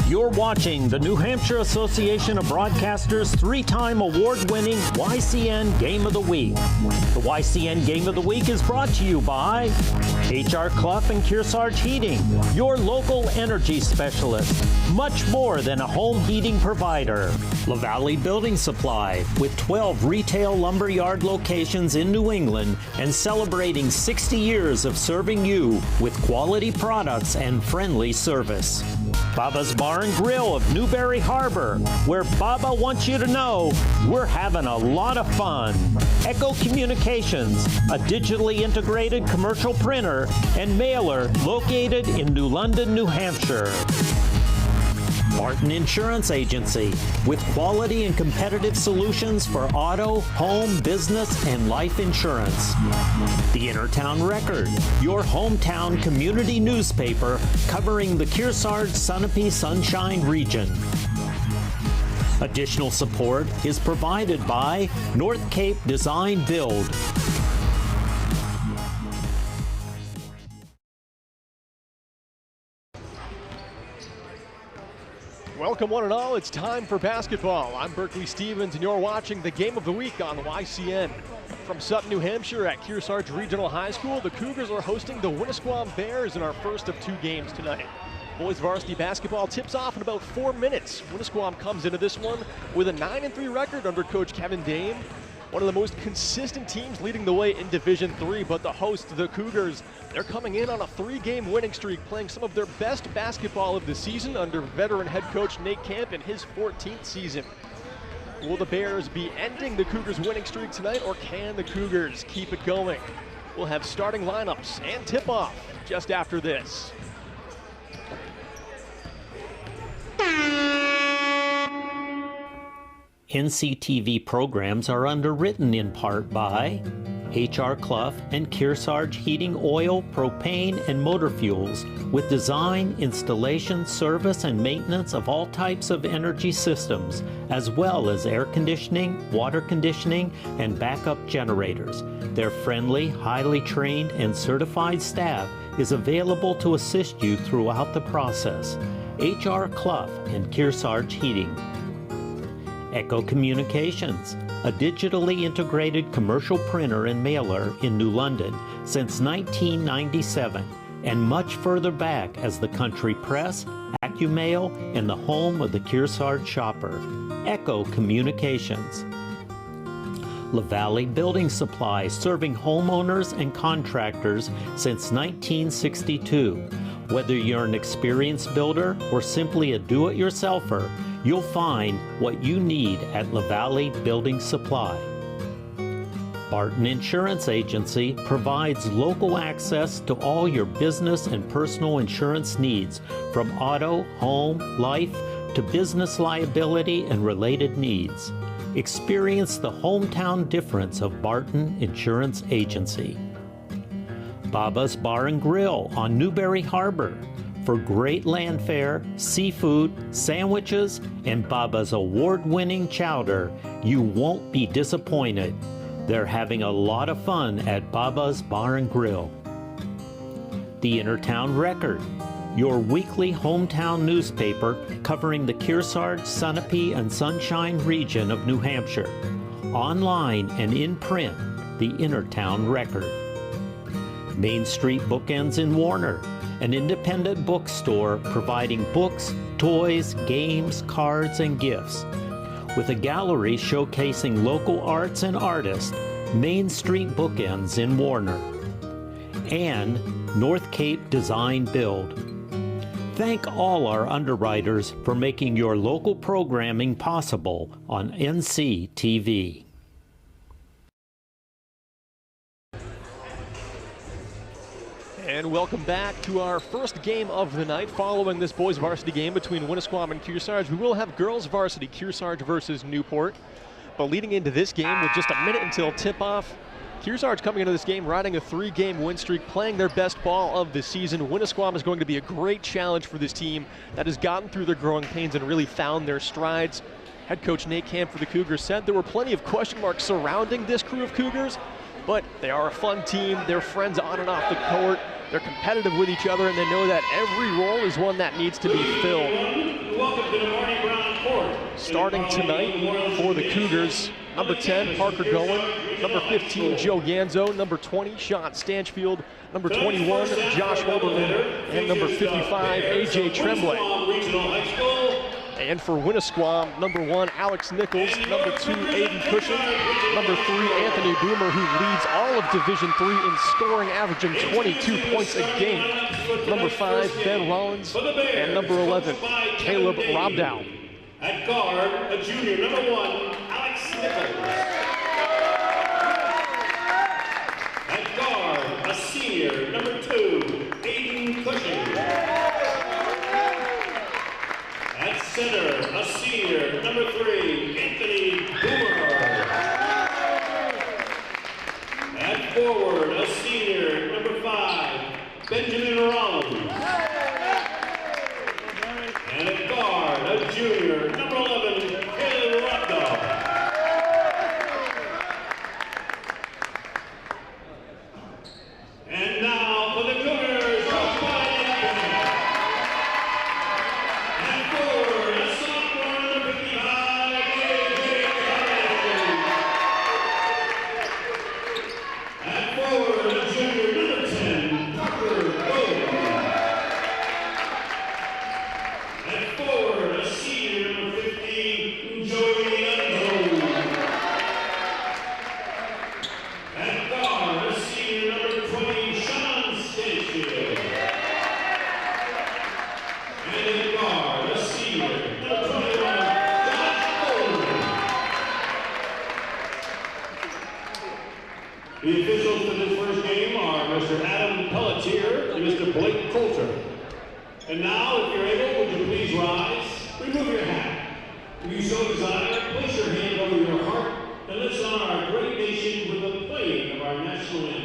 You're watching the New Hampshire Association of Broadcasters' three-time award-winning YCN Game of the Week. The YCN Game of the Week is brought to you by H.R. Clough and Kearsarge Heating, your local energy specialist. Much more than a home heating provider. LaValle Building Supply, with 12 retail lumberyard locations in New England and celebrating 60 years of serving you with quality products and friendly service. Baba's Bar and Grill of Newberry Harbor, where Baba wants you to know we're having a lot of fun. Echo Communications, a digitally integrated commercial printer and mailer located in New London, New Hampshire. Barton Insurance Agency, with quality and competitive solutions for auto, home, business, and life insurance. The Innertown Record, your hometown community newspaper covering the Kearsarge, Sunapee, Sunshine region. Additional support is provided by North Cape Design Build. Welcome one and all, it's time for basketball. I'm Berkeley Stevens and you're watching the Game of the Week on YCN. From Sutton, New Hampshire at Kearsarge Regional High School, the Cougars are hosting the Winnisquam Bears in our first of two games tonight. Boys varsity basketball tips off in about 4 minutes. Winnisquam comes into this one with a 9-3 record under Coach Kevin Dame. One of the most consistent teams leading the way in Division III, but the hosts, the Cougars, they're coming in on a 3-game winning streak, playing some of their best basketball of the season under veteran head coach Nate Camp in his 14th season. Will the Bears be ending the Cougars' winning streak tonight, or can the Cougars keep it going? We'll have starting lineups and tip-off just after this. NCTV programs are underwritten in part by H.R. Clough and Kearsarge Heating Oil, Propane, and Motor Fuels, with design, installation, service, and maintenance of all types of energy systems, as well as air conditioning, water conditioning, and backup generators. Their friendly, highly trained, and certified staff is available to assist you throughout the process. H.R. Clough and Kearsarge Heating. Echo Communications, a digitally integrated commercial printer and mailer in New London since 1997, and much further back as the country press, AccuMail, and the home of the Kearsarge shopper. Echo Communications. LaValle Building Supply, serving homeowners and contractors since 1962. Whether you're an experienced builder or simply a do-it-yourselfer, you'll find what you need at LaValle Building Supply. Barton Insurance Agency provides local access to all your business and personal insurance needs, from auto, home, life, to business liability and related needs. Experience the hometown difference of Barton Insurance Agency. Baba's Bar and Grill on Newberry Harbor, for great land fare, seafood, sandwiches, and Baba's award-winning chowder. You won't be disappointed. They're having a lot of fun at Baba's Bar and Grill. The Innertown Record, your weekly hometown newspaper covering the Kearsarge, Sunapee, and Sunshine region of New Hampshire. Online and in print, the Innertown Record. Main Street Bookends in Warner, an independent bookstore providing books, toys, games, cards, and gifts. With a gallery showcasing local arts and artists, Main Street Bookends in Warner. And North Cape Design Build. Thank all our underwriters for making your local programming possible on NCTV. And welcome back to our first game of the night. Following this boys varsity game between Winnisquam and Kearsarge, we will have girls varsity, Kearsarge versus Newport. But leading into this game with just a minute until tip-off, Kearsarge coming into this game riding a 3-game win streak, playing their best ball of the season. Winnisquam is going to be a great challenge for this team that has gotten through their growing pains and really found their strides. Head coach Nate Camp for the Cougars said there were plenty of question marks surrounding this crew of Cougars, but they are a fun team. They're friends on and off the court. They're competitive with each other, and they know that every role is one that needs to be filled. Welcome to the Marty Brown Court. Starting tonight for the Cougars, number 10, Parker Goen, number 15, Joe Yanzo, number 20, Sean Stanchfield, number 21, Josh Olbermann, and number 55, AJ Tremblay. And for Winnisquam, number 1, Alex Nichols, number 2, Aiden Cushing, number 3, Anthony Boomer, who leads all of Division III in scoring, averaging 22 points a game. Number 5, Ben Rollins, and number 11, Caleb Robdow. At guard, a junior, number 1, Alex Nichols. At guard, a senior, number 2, Aiden Cushing. At center, a senior, number 3, Anthony Boomer. At forward, a senior, number 5, Benjamin Rollins. And at guard, a junior, number 11, Caleb Robdow. And now for the Cougars, coached by Anthony. And forward, a sophomore, number 55, AJ Tremblay. And forward, a junior, number 10, Parker Goen. And forward, a senior, number 15, Joey Yanzo. And guard, a senior, number 20, Sean Stanchfield. And in guard, a senior, number 21, Josh Olbermann. The officials for this first game are Mr. Adam Pelletier and Mr. Blake Coulter. And now, if you're able, would you please rise, remove your hat. If you so desire, place your hand over your heart, and let's honor our great nation with the playing of our national anthem.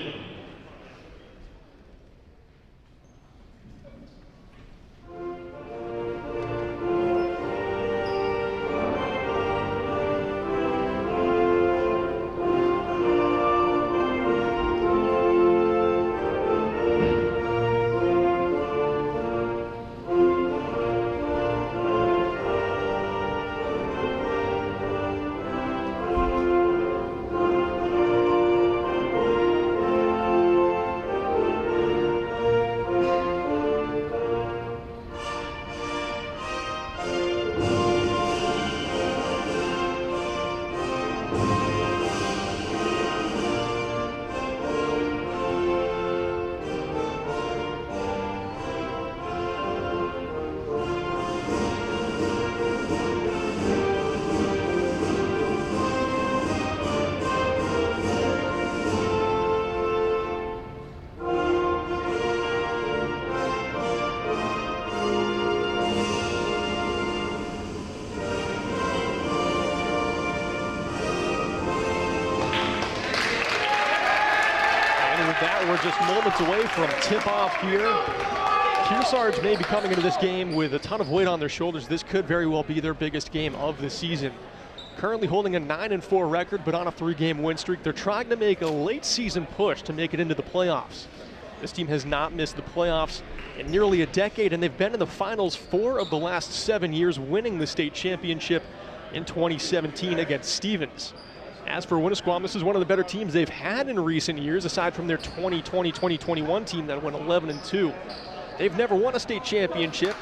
That we're just moments away from tip-off here. Kearsarge may be coming into this game with a ton of weight on their shoulders. This could very well be their biggest game of the season. Currently holding a 9-4 record, but on a 3-game win streak. They're trying to make a late season push to make it into the playoffs. This team has not missed the playoffs in nearly a decade, and they've been in the finals 4 of the last 7 years, winning the state championship in 2017 against Stevens. As for Winnisquam, this is one of the better teams they've had in recent years, aside from their 2020-2021 team that went 11-2. They've never won a state championship.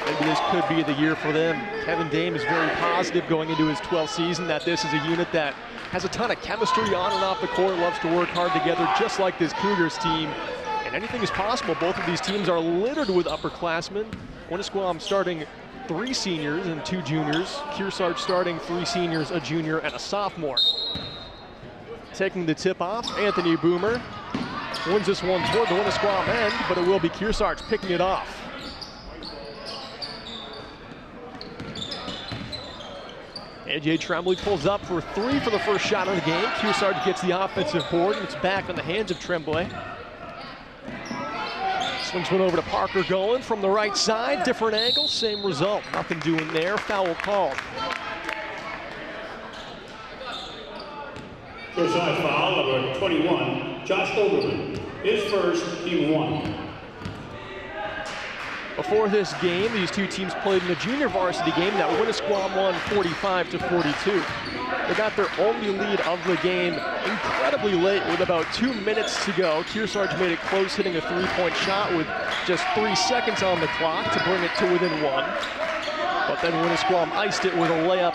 Maybe this could be the year for them. Kevin Dame is very positive going into his 12th season that this is a unit that has a ton of chemistry on and off the court, loves to work hard together, just like this Cougars team. And anything is possible. Both of these teams are littered with upperclassmen. Winnisquam starting 3 seniors and 2 juniors. Kearsarge starting 3 seniors, a junior, and a sophomore. Taking the tip off, Anthony Boomer. wins this one toward the Winnisquam end, but it will be Kearsarge picking it off. AJ Tremblay pulls up for 3 for the first shot of the game. Kearsarge gets the offensive board, and it's back in the hands of Tremblay. Swings one over to Parker going from the right side. Different angle, same result. Nothing doing there. Foul called. First shot foul, number 21, Josh Oberman. His first, team 1. Before this game, these two teams played in the junior varsity game that Winnisquam won 45-42. They got their only lead of the game incredibly late with about 2 minutes to go. Kearsarge made it close, hitting a 3-point shot with just 3 seconds on the clock to bring it to within 1. But then Winnisquam iced it with a layup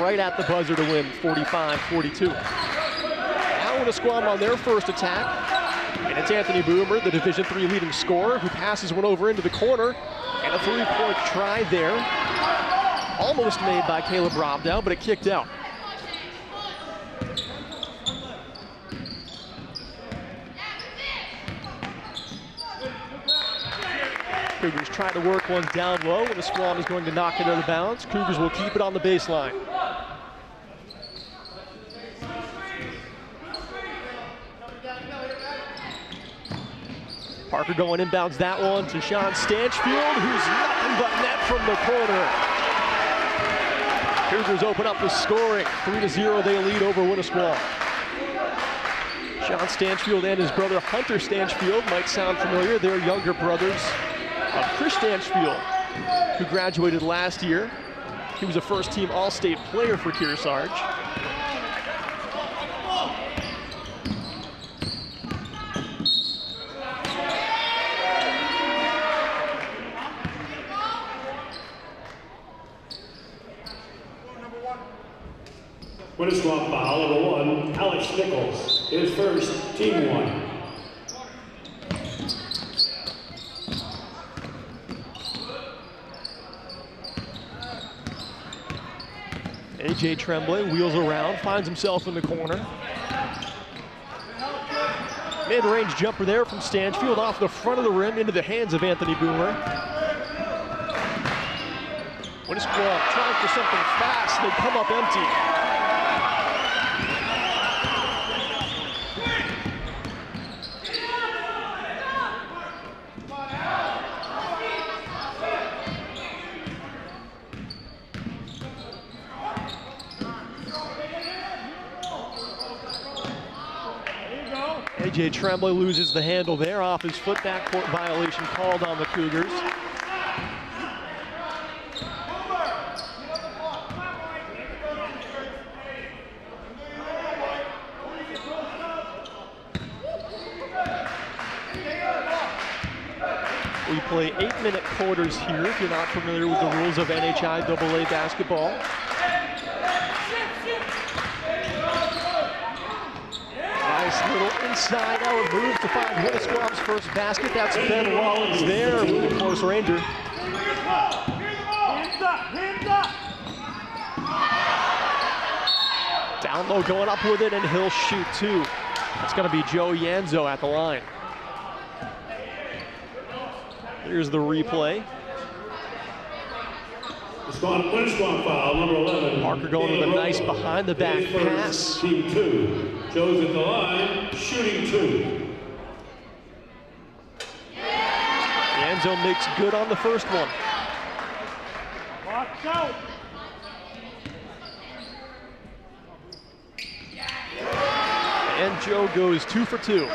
right at the buzzer to win 45-42. Now Winnisquam on their first attack. And it's Anthony Boomer, the Division III leading scorer, who passes one over into the corner. And a 3-point try there. Almost made by Caleb Robdow, but it kicked out. Cougars try to work one down low, and Winnisquam is going to knock it out of bounds. Cougars will keep it on the baseline. Parker going inbounds that one to Sean Stanchfield, who's nothing but net from the corner. Cougars open up the scoring. 3-0 they lead over Winnisquam. Sean Stanchfield and his brother Hunter Stanchfield might sound familiar. They're younger brothers of Chris Stanchfield, who graduated last year. He was a first-team All-State player for Kearsarge. Winnisquam foul, number 1, Alex Nichols. His first, team 1. AJ Tremblay wheels around, finds himself in the corner. Mid-range jumper there from Stanchfield off the front of the rim into the hands of Anthony Boomer. Winnisquam trying for something fast, they come up empty. AJ Tremblay loses the handle there off his foot. Backcourt violation called on the Cougars. We play 8-minute quarters here, if you're not familiar with the rules of NHIAA basketball. Nice little inside-out move to find Winnisquam's first basket. That's Ben Rollins there with the close ranger. Down low, going up with it, and he'll shoot 2. That's going to be Joe Yanzo at the line. Here's the replay. Winnisquam foul, number 11. Parker going with a nice behind-the-back pass. Team 2. Joe's at the line, shooting 2. Yanzo makes good on the first one. Watch out! And Joe goes 2 for 2.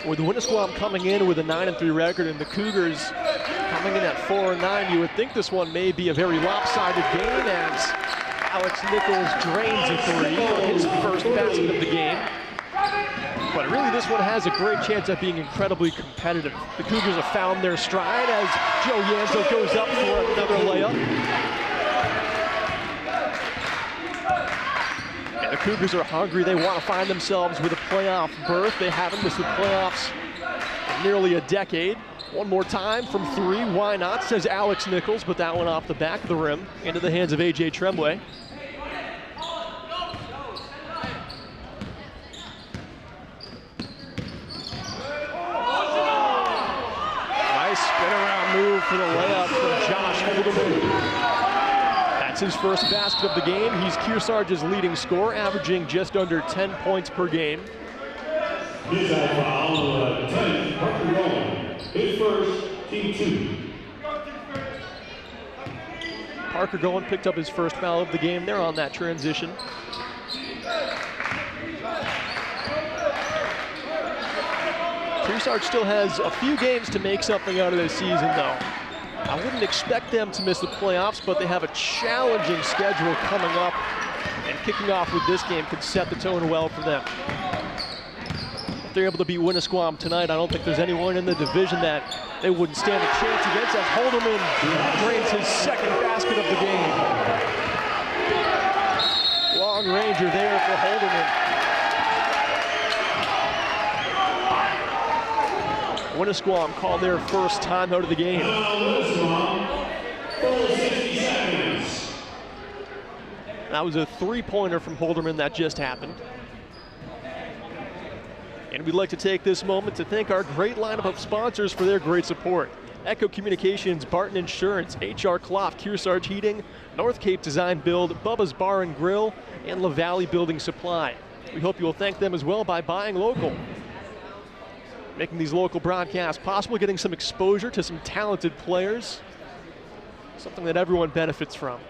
With Winnisquam coming in with a 9-3 record and the Cougars coming in at 4-9, you would think this one may be a very lopsided game as Alex Nichols drains a 3, his first basket of the game. But really, this one has a great chance at being incredibly competitive. The Cougars have found their stride as Joe Yanzo goes up for another layup. And the Cougars are hungry. They want to find themselves with a playoff berth. They haven't missed the playoffs in nearly a decade. One more time from three, why not, says Alex Nichols, but that one off the back of the rim into the hands of A.J. Tremblay. Move for the layup from Josh Holderman. That's his first basket of the game. He's Kearsarge's leading scorer, averaging just under 10 points per game. His foul, 10, Parker Gowan. His first, team 2. Parker Gowan picked up his first foul of the game there on that transition. Kearsarge still has a few games to make something out of this season, though. I wouldn't expect them to miss the playoffs, but they have a challenging schedule coming up, and kicking off with this game could set the tone well for them. If they're able to beat Winnisquam tonight, I don't think there's anyone in the division that they wouldn't stand a chance against, as Holderman drains his second basket of the game. Long ranger there for Holderman. Winnisquam called their first time out of the game. That was a three-pointer from Holderman that just happened. And we'd like to take this moment to thank our great lineup of sponsors for their great support. Echo Communications, Barton Insurance, HR Clough, Kearsarge Heating, North Cape Design Build, Bubba's Bar and Grill, and La Valley Building Supply. We hope you will thank them as well by buying local. Making these local broadcasts possible, getting some exposure to some talented players, something that everyone benefits from.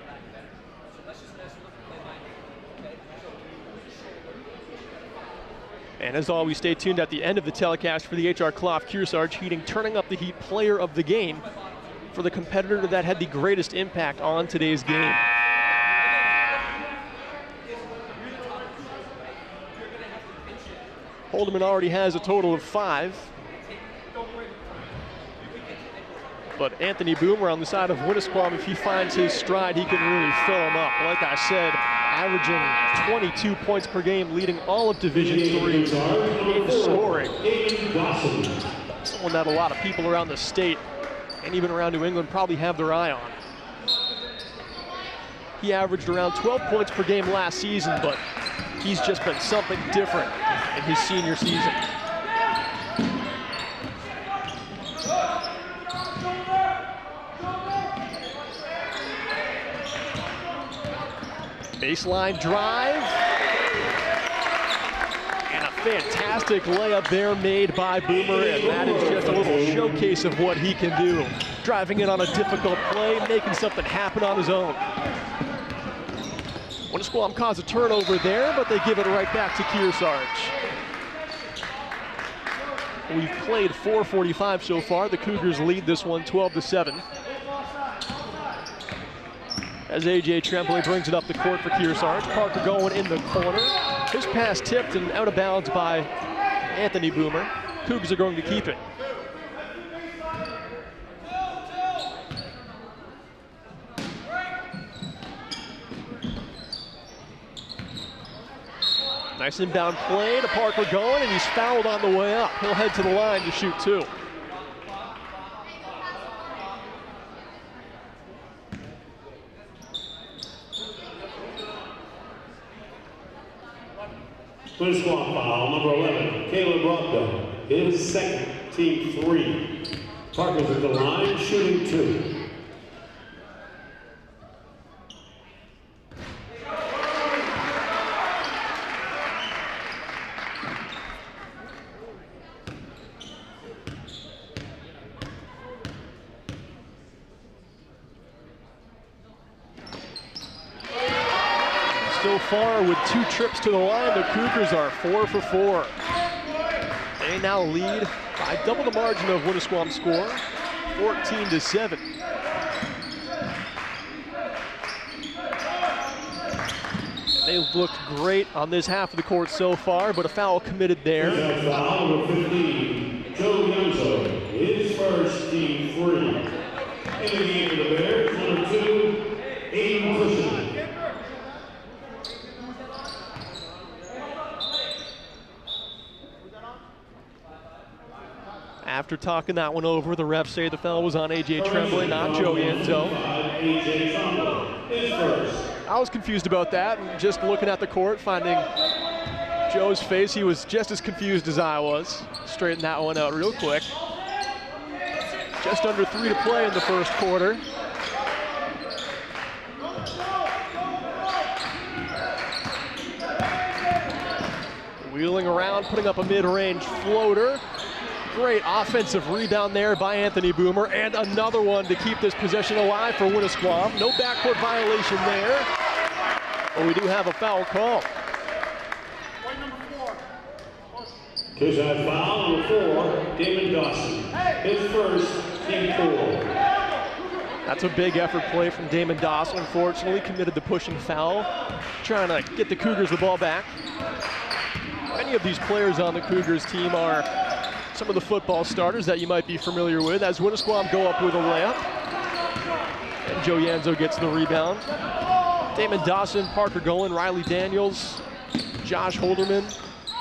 And as always, stay tuned at the end of the telecast for the HR Clough Kearsarge Heating Turning Up the Heat Player of the Game for the competitor that had the greatest impact on today's game. Holderman already has a total of 5. But Anthony Boomer on the side of Winnisquam, if he finds his stride, he can really fill him up. Like I said, averaging 22 points per game, leading all of Division III in scoring. Someone that a lot of people around the state and even around New England probably have their eye on. He averaged around 12 points per game last season, but he's just been something different in his senior season. Baseline drive. And a fantastic layup there made by Boomer, and that is just a little showcase of what he can do. Driving in on a difficult play, making something happen on his own. Winnisquam caused a turnover there, but they give it right back to Kearsarge. We've played 4:45 so far. The Cougars lead this one 12-7. As A.J. Tremblay brings it up the court for Kearsarge. Parker going in the corner. His pass tipped and out of bounds by Anthony Boomer. Cougars are going to keep it. Nice inbound play to Parker going, and he's fouled on the way up. He'll head to the line to shoot 2. Winnisquam foul, number 11, Caleb Rothko. His second, team 3. Parker's at the line, shooting 2. So far, with 2 trips to the line, the Cougars are 4 for 4. They now lead by double the margin of Winnisquam's score, 14-7. They look great on this half of the court so far, but a foul committed there. Foul number 15, Joe Yanzo, his first, team 3. In the game for the Bears, number 2, Aiden Cushing. After talking that one over, the refs say the foul was on A.J. Tremblay, not Joe Yanzo. I was confused about that, and just looking at the court, finding Joe's face, he was just as confused as I was. Straighten that one out real quick. Just under 3 to play in the first quarter. Wheeling around, putting up a mid-range floater. Great offensive rebound there by Anthony Boomer, and another one to keep this possession alive for Winnisquam. No backcourt violation there, but we do have a foul call. Kearsarge foul number 4, Damon Dawson. His first, team 4. That's a big effort play from Damon Dawson. Unfortunately, committed the pushing foul, trying to get the Cougars the ball back. Many of these players on the Cougars team are some of the football starters that you might be familiar with, as Winnisquam go up with a layup. And Joe Yanzo gets the rebound. Damon Dawson, Parker Golan, Riley Daniels, Josh Holderman,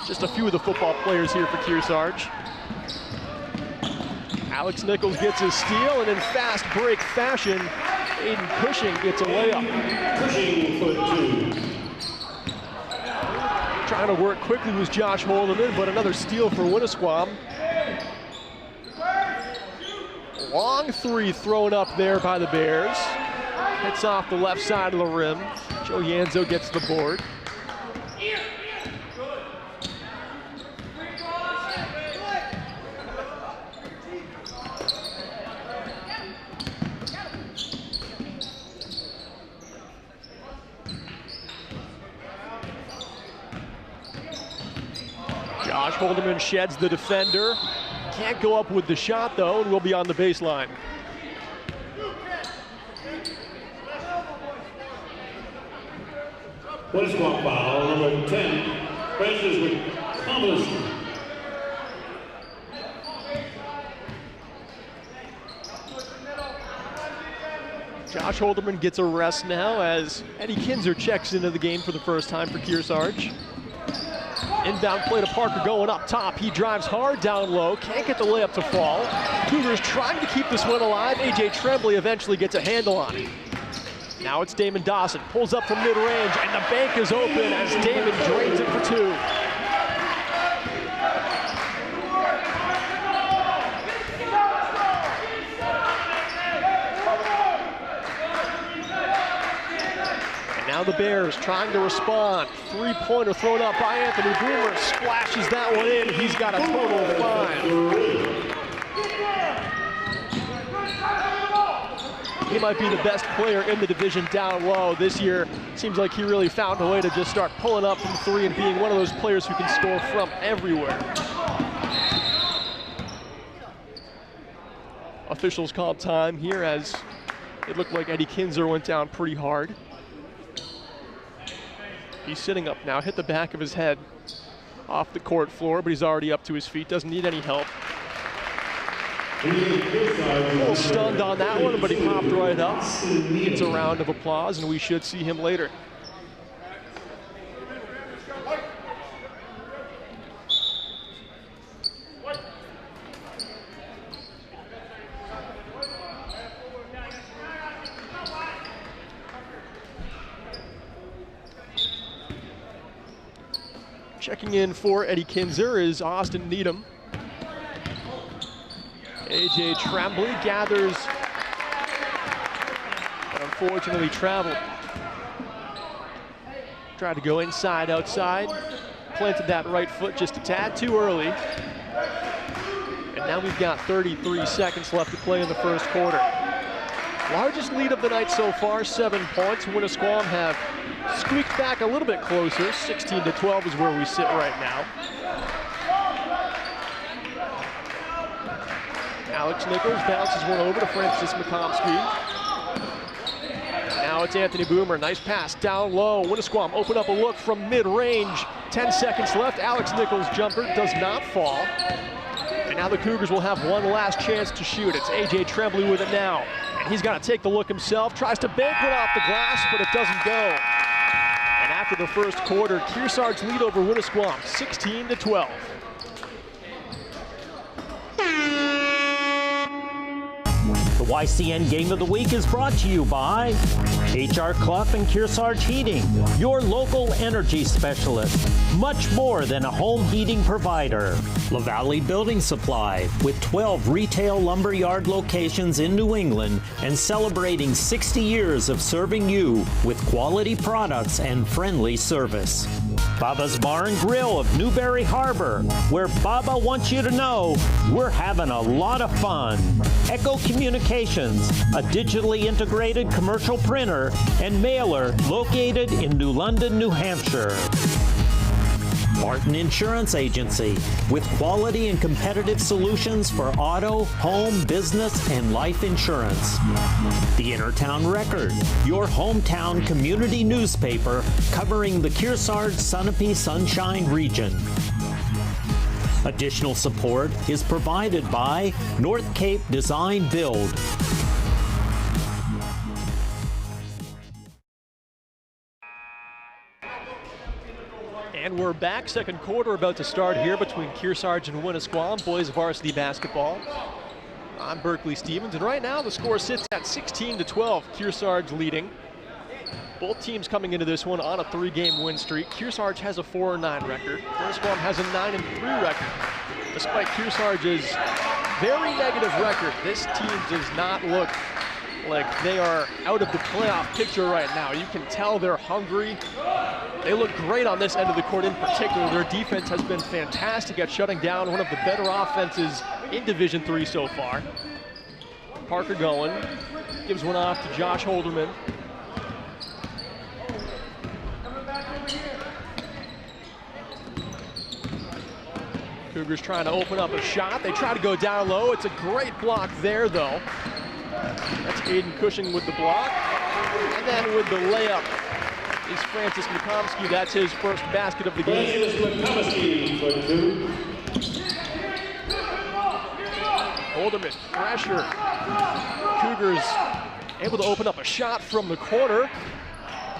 just a few of the football players here for Kearsarge. Alex Nichols gets his steal, and in fast break fashion, Aiden Cushing gets a layup. Cushing foot 2. Trying to work quickly was Josh Holderman, but another steal for Winnisquam. Long 3 thrown up there by the Bears. Hits off the left side of the rim. Joe Yanzo gets the board. Josh Holderman sheds the defender. Can't go up with the shot though, and will be on the baseline. Winnisquam foul number 10, Francis with Thomas. Josh Holderman gets a rest now as Eddie Kinzer checks into the game for the first time for Kearsarge. Inbound play to Parker going up top. He drives hard down low, can't get the layup to fall. Cougars trying to keep this one alive. A.J. Tremblay eventually gets a handle on it. Now it's Damon Dawson, pulls up from mid-range, and the bank is open as Damon drains it for 2. Now the Bears trying to respond. 3-pointer thrown up by Anthony Boomer. Splashes that one in. He's got a total of 5. He might be the best player in the division down low this year. Seems like he really found a way to just start pulling up from 3 and being one of those players who can score from everywhere. Officials called time here as it looked like Eddie Kinzer went down pretty hard. He's sitting up now, hit the back of his head off the court floor, but he's already up to his feet, doesn't need any help. A little stunned on that one, but he popped right up. Gets a round of applause, and we should see him later. Checking in for Eddie Kinzer is Austin Needham. A.J. Tremblay gathers, but unfortunately traveled. Tried to go inside, outside. Planted that right foot just a tad too early. And now we've got 33 seconds left to play in the first quarter. Largest lead of the night so far, 7 points. Winnisquam have squeaked back a little bit closer. 16-12 is where we sit right now. Alex Nichols bounces one over to Francis McComsky. Now it's Anthony Boomer. Nice pass down low. Winnisquam open up a look from mid-range. 10 seconds left. Alex Nichols' jumper does not fall. And now the Cougars will have one last chance to shoot. It's A.J. Tremblay with it now. And he's got to take the look himself. Tries to bank one off the glass, but it doesn't go. And after the first quarter, Kearsarge lead over Winnisquam, 16-12. The YCN Game of the Week is brought to you by H.R. Clough and Kearsarge Heating, your local energy specialist. Much more than a home heating provider. La Valley Building Supply, with 12 retail lumberyard locations in New England and celebrating 60 years of serving you with quality products and friendly service. Baba's Bar and Grill of Newberry Harbor, where Baba wants you to know we're having a lot of fun. Echo Communications, a digitally integrated commercial printer and mailer located in New London, New Hampshire. Martin Insurance Agency, with quality and competitive solutions for auto, home, business, and life insurance. The Intertown Record, your hometown community newspaper covering the Kearsarge, Sunapee, Sunshine region. Additional support is provided by North Cape Design Build. And we're back. Second quarter about to start here between Kearsarge and Winnisquam, boys varsity basketball. I'm Berkeley Stevens, and right now the score sits at 16-12, Kearsarge leading. Both teams coming into this one on a 3-game win streak. Kearsarge has a 4-9 record. Winnisquam has a 9-3 record. Despite Kearsarge's very negative record, this team does not look like they are out of the playoff picture right now. You can tell they're hungry. They look great on this end of the court in particular. Their defense has been fantastic at shutting down one of the better offenses in Division III so far. Parker going, gives one off to Josh Holderman. Cougars trying to open up a shot. They try to go down low. It's a great block there, though. That's Aiden Cushing with the block. And then with the layup is Francis McComsky. That's his first basket of the game. Francis McComsky for 2. Holderman, pressure. Cougars able to open up a shot from the corner.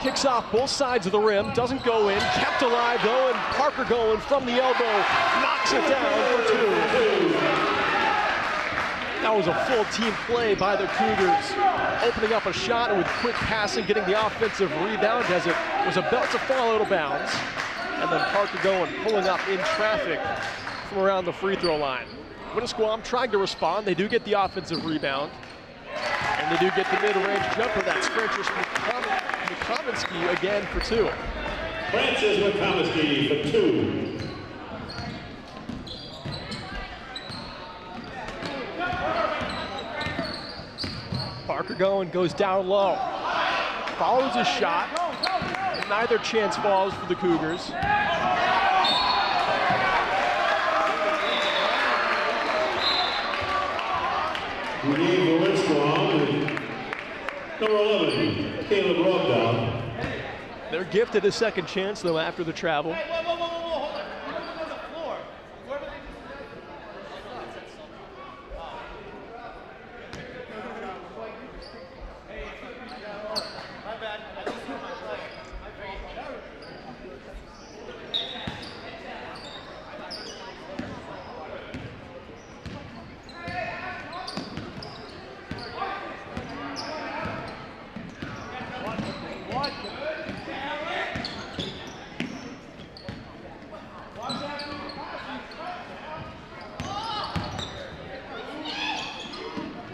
Kicks off both sides of the rim, doesn't go in, kept alive though, and Parker going from the elbow, knocks it down for 2. That was a full team play by the Cougars, opening up a shot and with quick passing, getting the offensive rebound as it was about to fall out of bounds. And then Parker going, pulling up in traffic from around the free throw line. Winnisquam trying to respond. They do get the offensive rebound. And they do get the mid-range jumper. That's Francis McComsky again for 2. Francis McComsky for 2. Parker going, goes down low. Follows his shot. Neither chance falls for the Cougars. We gave the Winnisquam number 11, Caleb Rothdown. They're gifted a second chance, though, after the travel.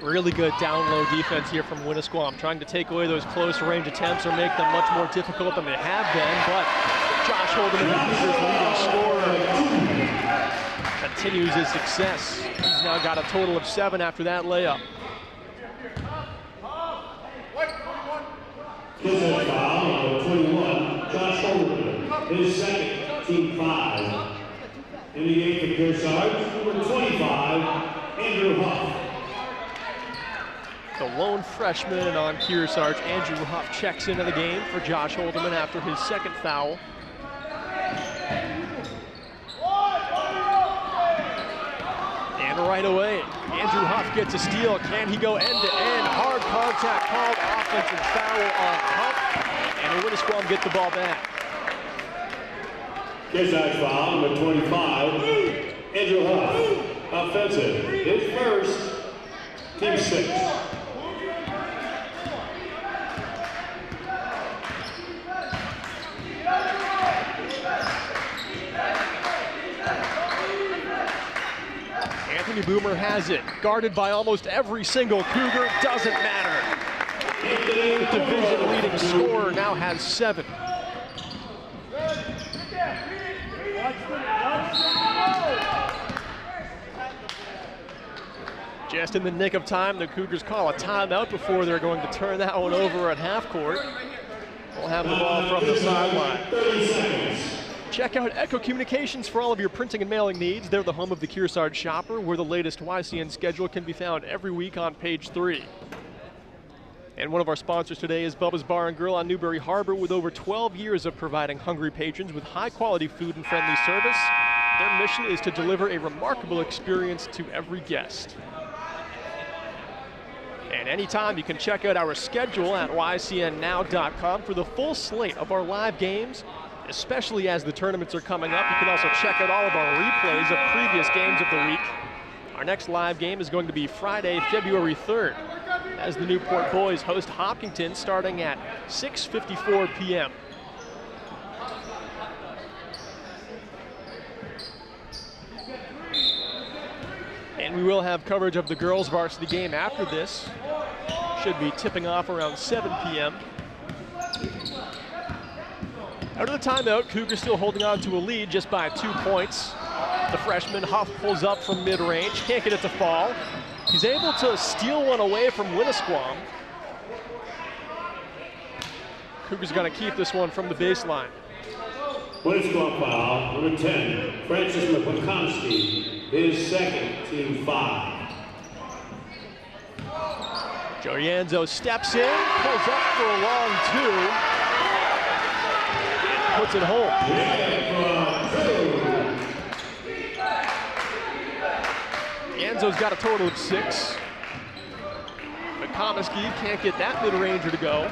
Really good down-low defense here from Winnisquam, trying to take away those close-range attempts or make them much more difficult than they have been. But Josh Holden, the Cougars' leading scorer, continues his success. He's now got a total of 7 after that layup. His foul, number 21, Josh Holden. His second, team 5. In the game for Kearsarge, number 25, Andrew Huff. The lone freshman on Kearsarge, Andrew Huff, checks into the game for Josh Holderman after his second foul. And right away, Andrew Huff gets a steal. Can he go end-to-end? Hard contact called, offensive foul on Huff, and the Winnisquam get the ball back. Kearsarge foul, number 25, Andrew Huff. Offensive, his first, team 6. Anthony Boomer has it, guarded by almost every single Cougar, doesn't matter. The division leading scorer now has 7. Just in the nick of time, the Cougars call a timeout before they're going to turn that one over at half court. We'll have the ball from the sideline. 30 seconds. Check out Echo Communications for all of your printing and mailing needs. They're the home of the Kearsarge Shopper, where the latest YCN schedule can be found every week on page 3. And one of our sponsors today is Bubba's Bar and Grill on Newberry Harbor. With over 12 years of providing hungry patrons with high-quality food and friendly service, their mission is to deliver a remarkable experience to every guest. And anytime you can check out our schedule at ycnnow.com for the full slate of our live games, especially as the tournaments are coming up. You can also check out all of our replays of previous games of the week. Our next live game is going to be Friday, February 3rd, as the Newport boys host Hopkinton starting at 6:54 p.m. And we will have coverage of the girls varsity game after this. Should be tipping off around 7 p.m. Out of the timeout, Cougars still holding on to a lead just by 2 points. The freshman Huff pulls up from mid-range, can't get it to fall. He's able to steal one away from Winnisquam. Cougars gonna keep this one from the baseline. Winnisquam foul, number 10, Francis McConskey, his second, team 5. Joe Yanzo steps in, pulls up for a long 2, and puts it home. Yanzo's got a total of 6. McConskey can't get that mid-ranger to go.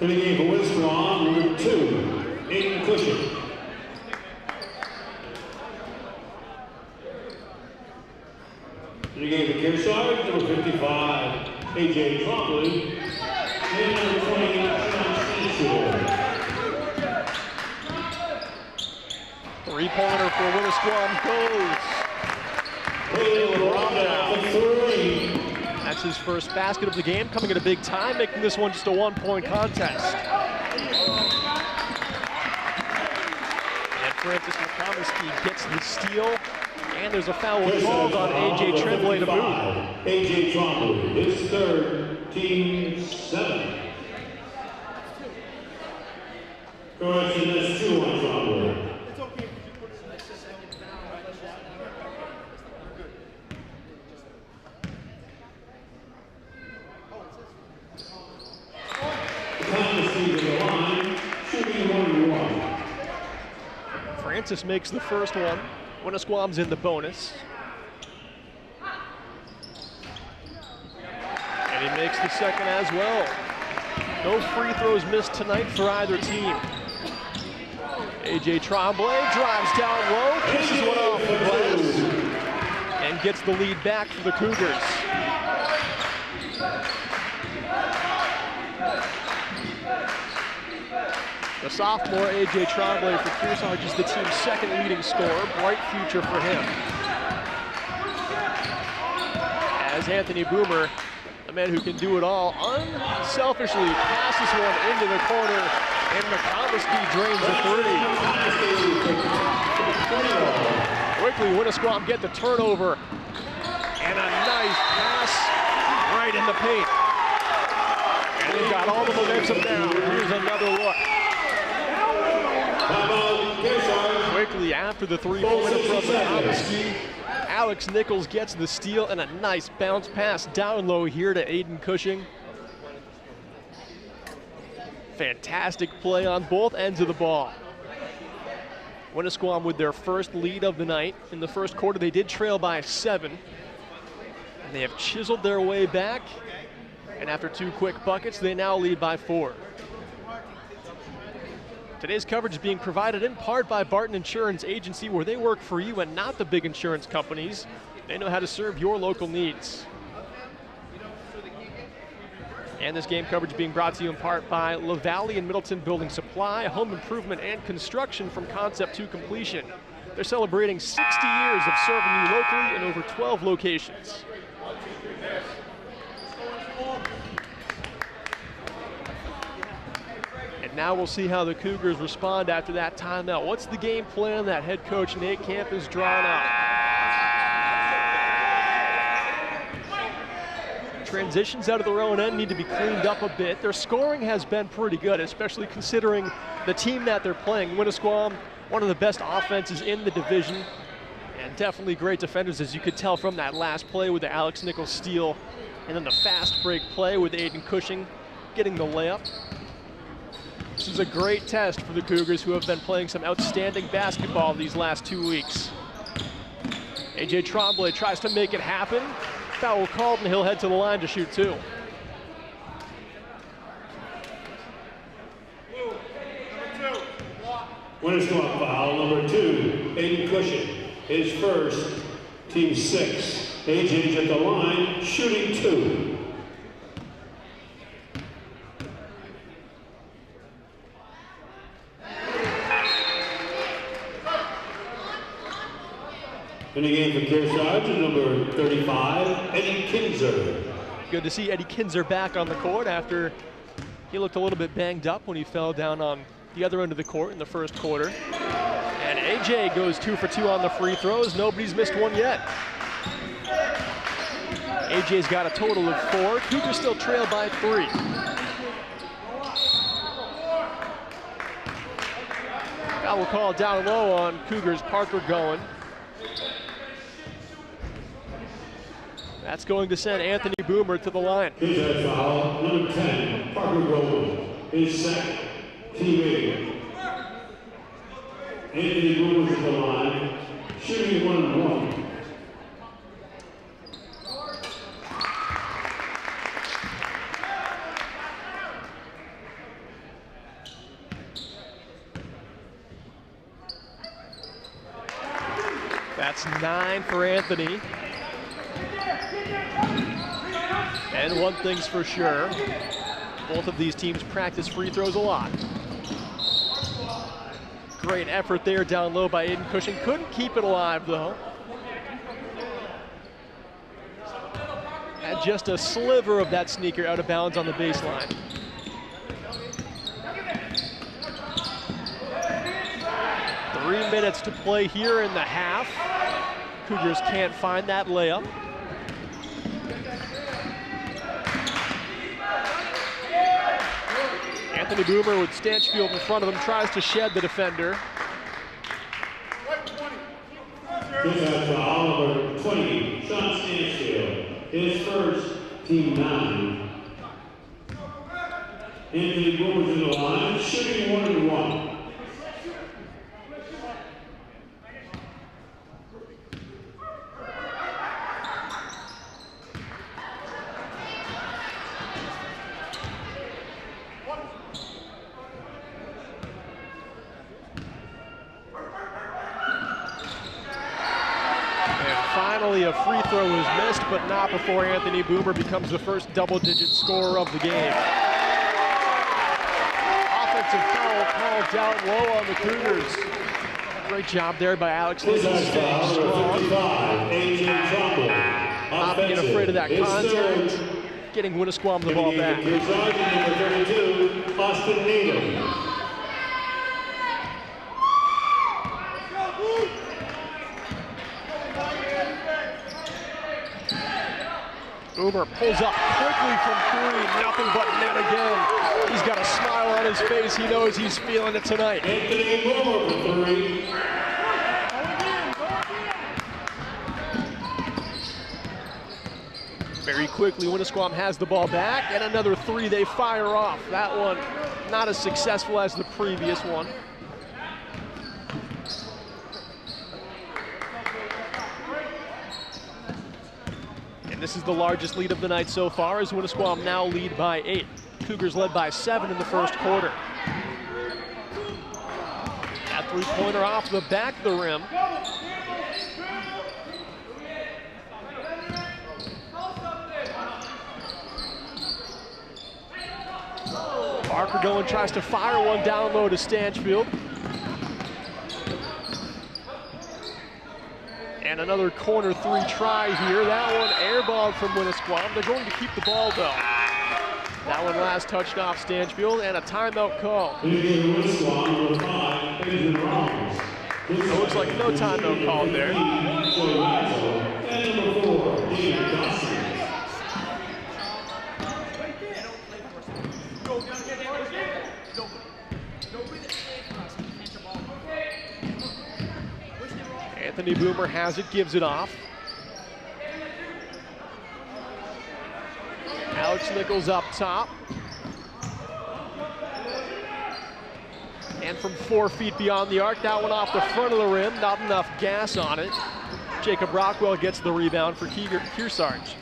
In the game for Winnisquam, number 2, Aiden Cushing. In the game for Kearsarge, number 55, AJ Trombley. And number 20, Sean Stansfield. 3-pointer for Winnisquam goes. Caleb Rondo for 3. That's his first basket of the game, coming at a big time, making this one just a 1-point contest. And Francis McConskey gets the steal, and there's a foul called on A.J. Tremblay to boot. A.J. Tremblay, his third, team 7. Correction, that's 2 on Tremblay. Francis makes the first one. Winnisquam's in the bonus. And he makes the second as well. No free throws missed tonight for either team. A.J. Tremblay drives down low, kisses one off the glass, and gets the lead back for the Cougars. The sophomore A.J. Tremblay for Kearsarge is the team's second leading scorer. Bright future for him. As Anthony Boomer, a man who can do it all, unselfishly passes one into the corner, and McConskey drains a 3. Quickly, Winnisquam get the turnover. And a nice pass right in the paint. And they've got all the momentum now. Here's another look. Quickly after the three-pointer from Winnisquam, Alex Nichols gets the steal and a nice bounce pass down low here to Aiden Cushing. Fantastic play on both ends of the ball. Winnisquam with their first lead of the night. In the first quarter, they did trail by 7. And they have chiseled their way back. And after 2 quick buckets, they now lead by 4. Today's coverage is being provided in part by Barton Insurance Agency, where they work for you and not the big insurance companies. They know how to serve your local needs. And this game coverage being brought to you in part by LaValle and Middleton Building Supply, home improvement and construction from concept to completion. They're celebrating 60 years of serving you locally in over 12 locations. And now we'll see how the Cougars respond after that timeout. What's the game plan that head coach Nate Camp has drawn out? Transitions out of their own end need to be cleaned up a bit. Their scoring has been pretty good, especially considering the team that they're playing. Winnisquam, one of the best offenses in the division, and definitely great defenders, as you could tell from that last play with the Alex Nichols steal, and then the fast break play with Aiden Cushing getting the layup. This is a great test for the Cougars, who have been playing some outstanding basketball these last 2 weeks. AJ Tremblay tries to make it happen. Foul called, and he'll head to the line to shoot 2. Winnisquam foul number 2, Aiden Cushing. His first, team 6. AJ's at the line, shooting 2. In the game for Kearsarge, number 35, Eddie Kinzer. Good to see Eddie Kinzer back on the court after he looked a little bit banged up when he fell down on the other end of the court in the first quarter. And AJ goes 2 for 2 on the free throws. Nobody's missed one yet. AJ's got a total of 4. Cougars still trail by 3. Foul call down low on Cougars. Parker going. That's going to send Anthony Boomer to the line. Here's that foul, number 10, Parker Goldman. His second, team 8. Anthony Boomer to the line, shooting 1-1. That's 9 for Anthony. And one thing's for sure, both of these teams practice free throws a lot. Great effort there down low by Aiden Cushing. Couldn't keep it alive though. Had just a sliver of that sneaker out of bounds on the baseline. Three minutes to play here in the half. Cougars can't find that layup. Anthony Boomer with Stanchfield in front of him, tries to shed the defender. Here's that foul, number 20, Sean Stanchfield. His first, team 9. Anthony Boomer to the line, shooting 1-1. A free throw is missed, but not before Anthony Boomer becomes the first double-digit scorer of the game. Offensive foul called down low on the Cougars. Great job there by Alex Nichols, staying strong. Not being afraid of that contact, getting Winnisquam the ball back. Number 32, Austin Needham. Boomer pulls up quickly from three, nothing but net again. He's got a smile on his face. He knows he's feeling it tonight. Anthony Boomer for three. Very quickly, Winnisquam has the ball back, and another three they fire off. That one not as successful as the previous one. And this is the largest lead of the night so far, as Winnisquam now lead by 8. Cougars led by 7 in the first quarter. That three-pointer off the back of the rim. Parker going, tries to fire one down low to Stanchfield. And another corner three try here. That one airballed from Winnisquam. They're going to keep the ball though. That one last touched off Stanchfield, and a timeout call. It looks like no timeout call there. Anthony Boomer has it, gives it off. Alex Nichols up top. And from 4 feet beyond the arc, that one off the front of the rim, not enough gas on it. Jacob Rockwell gets the rebound for Kearsarge.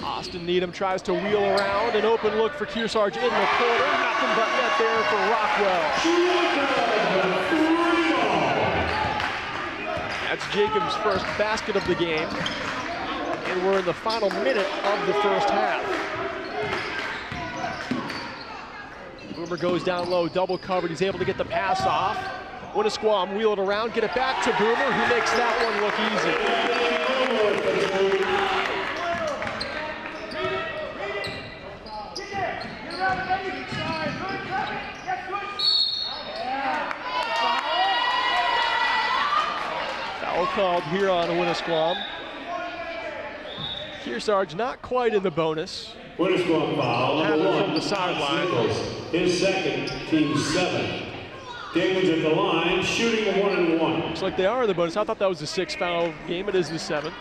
Austin Needham tries to wheel around, an open look for Kearsarge in the corner, nothing but net there for Rockwell. That's Jacob's first basket of the game, and we're in the final minute of the first half. Boomer goes down low, double covered, he's able to get the pass off. Winnisquam wheel it around, get it back to Boomer, who makes that one look easy. Foul called here on Winnisquam. Kearsarge not quite in the bonus. Winnisquam foul. Had it from the sideline. His second, team 7. Damon's at the line, shooting a 1-and-1. Looks like they are in the bonus. I thought that was the 6th foul game. It is the 7th.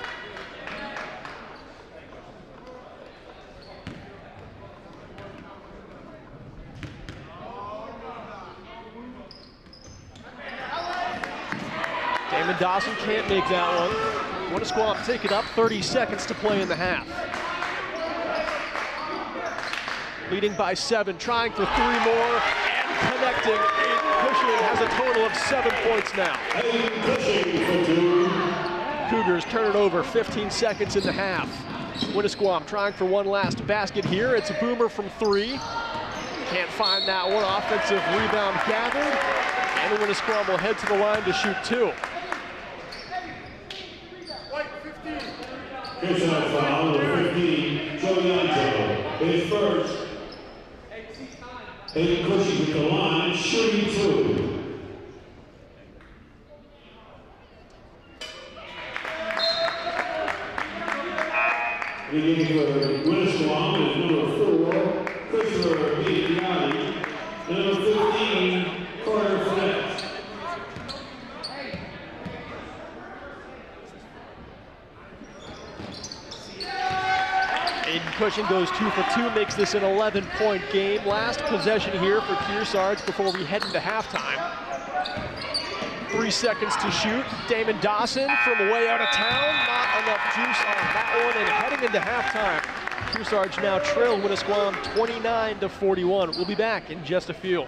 Damon Dawson can't make that one. Winnisquam take it up, 30 seconds to play in the half. Leading by 7, trying for 3 more, and connecting. Cushing has a total of 7 points now. Cougars turn it over, 15 seconds in the half. Winnisquam trying for one last basket here. It's a Boomer from 3. Can't find that one. Offensive rebound gathered, and Winnisquam will head to the line to shoot 2. Kearsarge foul number 15, Jovianto. His first. Hayden Cushing at the line, shooting 2. Beginning for Winnisquam is number 4, Christopher Bianchi. Number 15, Carter Flint. Cushing goes 2 for 2, makes this an 11-point game. Last possession here for Kearsarge before we head into halftime. 3 seconds to shoot. Damon Dawson from way out of town. Not enough juice on that one, and heading into halftime, Kearsarge now trail Winnisquam 29-41. We'll be back in just a few.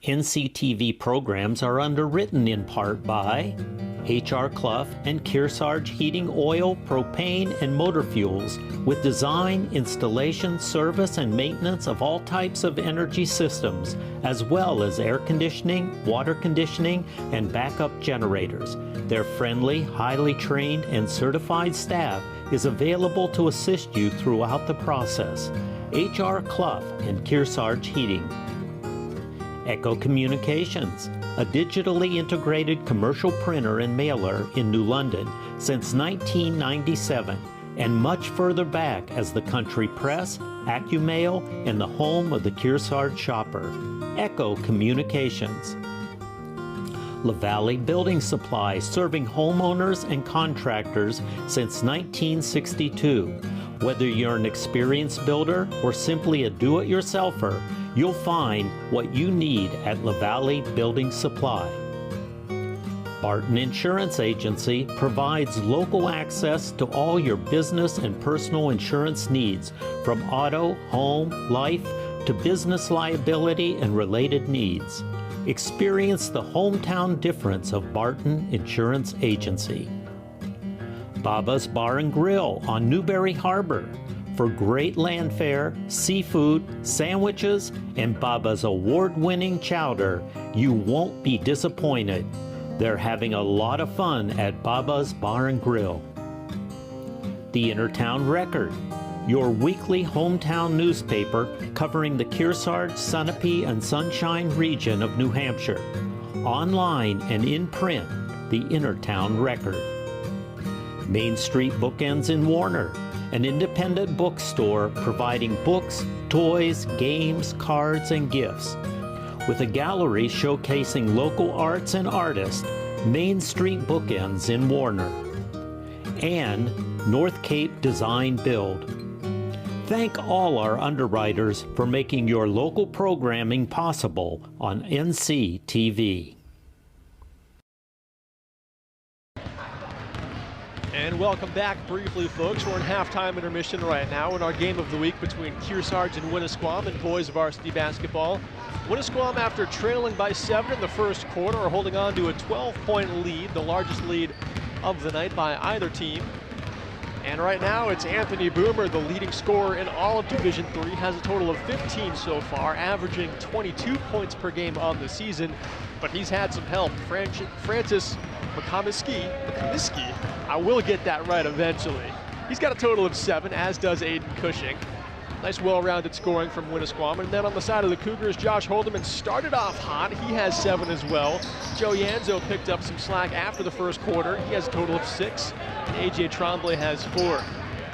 NCTV programs are underwritten in part by H.R. Clough and Kearsarge Heating Oil, Propane, and Motor Fuels, with design, installation, service, and maintenance of all types of energy systems, as well as air conditioning, water conditioning, and backup generators. Their friendly, highly trained, and certified staff is available to assist you throughout the process. H.R. Clough and Kearsarge Heating. Echo Communications, a digitally integrated commercial printer and mailer in New London since 1997, and much further back as the country press, AccuMail, and the home of the Kearsarge shopper. Echo Communications. La Valley Building Supply, serving homeowners and contractors since 1962. Whether you're an experienced builder or simply a do-it-yourselfer, you'll find what you need at La Valley Building Supply. Barton Insurance Agency provides local access to all your business and personal insurance needs, from auto, home, life, to business liability and related needs. Experience the hometown difference of Barton Insurance Agency. Baba's Bar and Grill on Newberry Harbor for great land fare, seafood, sandwiches, and Baba's award-winning chowder. You won't be disappointed. They're having a lot of fun at Baba's Bar and Grill. The Intertown Record, your weekly hometown newspaper covering the Kearsarge, Sunapee, and Sunshine region of New Hampshire. Online and in print, the Intertown Record. Main Street Bookends in Warner, an independent bookstore providing books, toys, games, cards, and gifts. With a gallery showcasing local arts and artists, Main Street Bookends in Warner. And North Cape Design Build. Thank all our underwriters for making your local programming possible on NCTV. And welcome back briefly, folks. We're in halftime intermission right now in our game of the week between Kearsarge and Winnisquam in boys varsity basketball. Winnisquam, after trailing by 7 in the first quarter, are holding on to a 12-point lead, the largest lead of the night by either team. And right now it's Anthony Boomer, the leading scorer in all of Division III, has a total of 15 so far, averaging 22 points per game on the season. But he's had some help. Francis McComiskey, I will get that right eventually. He's got a total of 7, as does Aiden Cushing. Nice well-rounded scoring from Winnisquam. And then on the side of the Cougars, Josh Holdeman started off hot. He has 7 as well. Joe Yanzo picked up some slack after the first quarter. He has a total of 6. And AJ Tremblay has 4.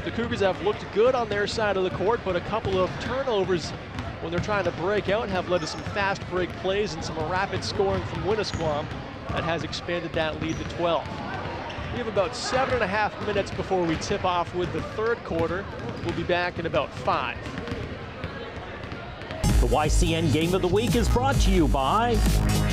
The Cougars have looked good on their side of the court, but a couple of turnovers when they're trying to break out have led to some fast break plays and some rapid scoring from Winnisquam that has expanded that lead to 12. We have about 7.5 minutes before we tip off with the third quarter. We'll be back in about 5. The YCN Game of the Week is brought to you by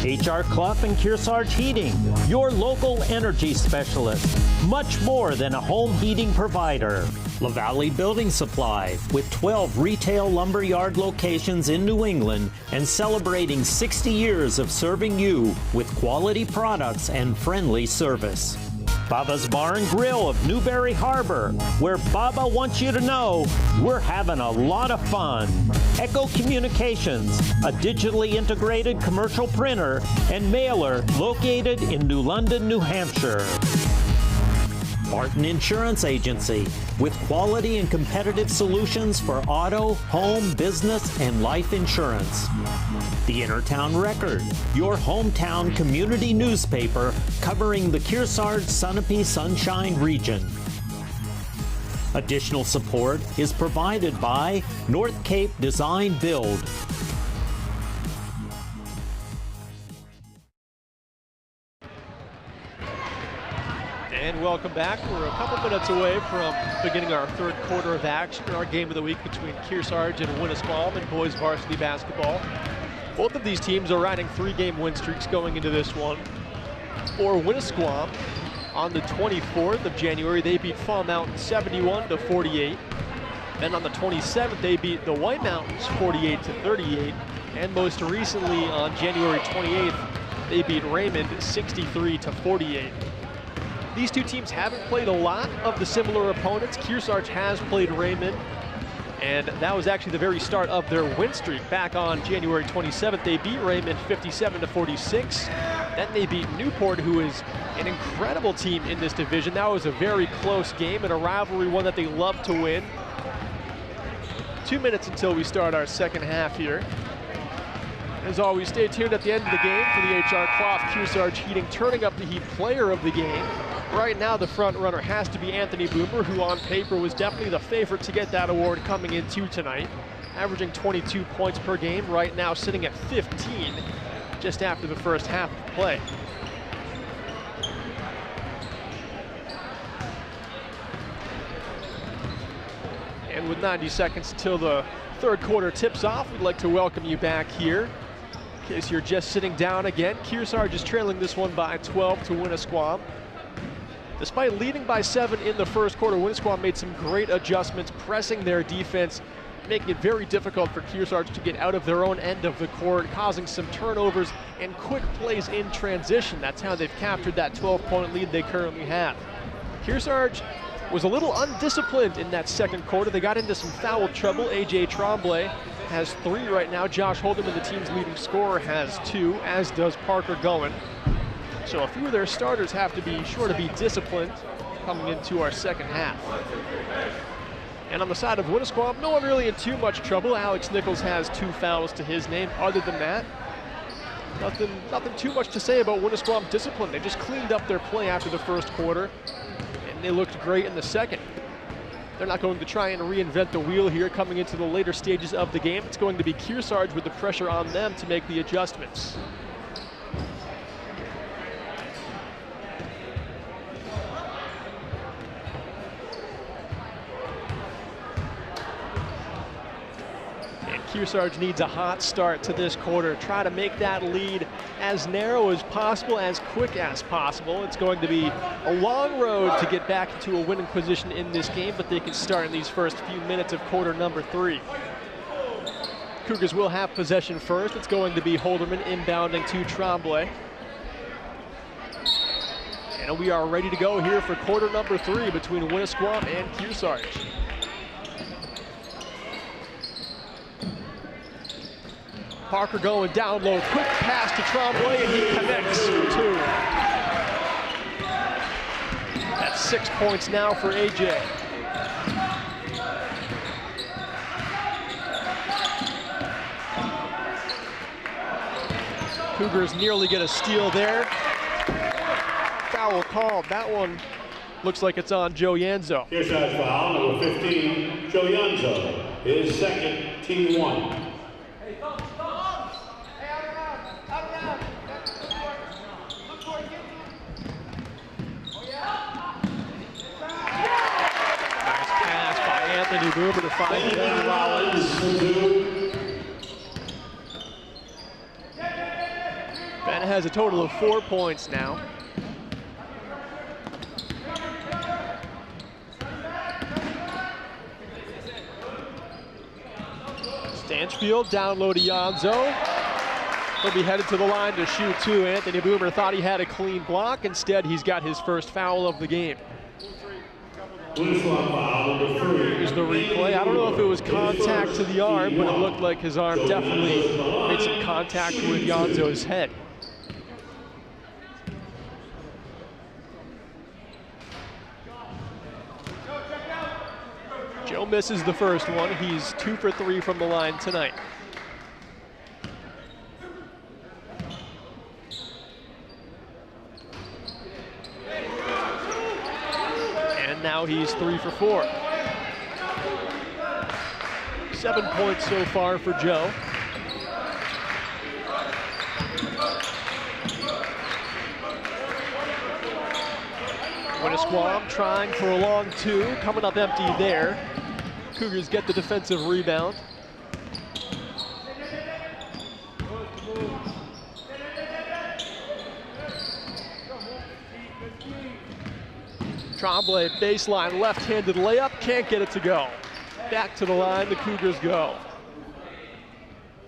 H.R. Clough and Kearsarge Heating, your local energy specialist. Much more than a home heating provider. La Valley Building Supply, with 12 retail lumberyard locations in New England and celebrating 60 years of serving you with quality products and friendly service. Baba's Bar and Grill of Newberry Harbor, where Baba wants you to know we're having a lot of fun. Echo Communications, a digitally integrated commercial printer and mailer located in New London, New Hampshire. Barton Insurance Agency, with quality and competitive solutions for auto, home, business, and life insurance. The Intertown Record, your hometown community newspaper covering the Kearsarge, Sunapee, Sunshine region. Additional support is provided by North Cape Design Build. And welcome back. We're a couple minutes away from beginning our third quarter of action in our game of the week between Kearsarge and Winnisquam in boys varsity basketball. Both of these teams are riding 3-game win streaks going into this one. For Winnisquam, on the 24th of January, they beat Fall Mountain 71-48. Then on the 27th, they beat the White Mountains 48-38. And most recently, on January 28th, they beat Raymond 63-48. These two teams haven't played a lot of the similar opponents. Kearsarge has played Raymond, and that was actually the very start of their win streak. Back on January 27th, they beat Raymond 57-46. Then they beat Newport, who is an incredible team in this division. That was a very close game and a rivalry, one that they love to win. 2 minutes until we start our second half here. As always, stay tuned at the end of the game for the HR Cloth Kearsarge Heating Turning Up the Heat Player of the Game. Right now, the front runner has to be Anthony Boomer, who on paper was definitely the favorite to get that award coming into tonight. Averaging 22 points per game, right now sitting at 15, just after the first half of play. And with 90 seconds until the third quarter tips off, we'd like to welcome you back here. In case you're just sitting down again, Kearsarge is trailing this one by 12 to Winnisquam. Despite leading by 7 in the first quarter, Winnisquam made some great adjustments, pressing their defense, making it very difficult for Kearsarge to get out of their own end of the court, causing some turnovers and quick plays in transition. That's how they've captured that 12-point lead they currently have. Kearsarge was a little undisciplined in that second quarter. They got into some foul trouble. A.J. Tremblay has 3 right now. Josh Holderman, the team's leading scorer, has 2, as does Parker Goen. So a few of their starters have to be sure to be disciplined coming into our second half. And on the side of Winnisquam, no one really in too much trouble. Alex Nichols has 2 fouls to his name. Other than that, nothing too much to say about Winnisquam discipline. They just cleaned up their play after the first quarter, and they looked great in the second. They're not going to try and reinvent the wheel here coming into the later stages of the game. It's going to be Kearsarge with the pressure on them to make the adjustments. And Kearsarge needs a hot start to this quarter. Try to make that lead as narrow as possible, as quick as possible. It's going to be a long road to get back into a winning position in this game, but they can start in these first few minutes of quarter number 3. Cougars will have possession first. It's going to be Holderman inbounding to Tremblay. And we are ready to go here for quarter number 3 between Winnisquam and Kearsarge. Parker going down low, quick pass to Tremblay, and he connects for 2. That's 6 points now for AJ. Cougars nearly get a steal there. Foul called. That one looks like it's on Joe Yanzo. Kearsarge foul, number 15, Joe Yanzo. His second, team 1. Anthony Boomer to find Danny Rollins. Ben has a total of 4 points now. Stanchfield down low to Yanzo. He'll be headed to the line to shoot 2. Anthony Boomer thought he had a clean block. Instead, he's got his first foul of the game. Here's the replay. I don't know if it was contact to the arm, but it looked like his arm definitely made some contact with Yanzo's head. Joe misses the first one. He's 2 for 3 from the line tonight. Now he's 3 for 4. 7 points so far for Joe. Winnisquam trying for a long 2, coming up empty there. Cougars get the defensive rebound. Tremblay baseline, left-handed layup, can't get it to go. Back to the line, the Cougars go.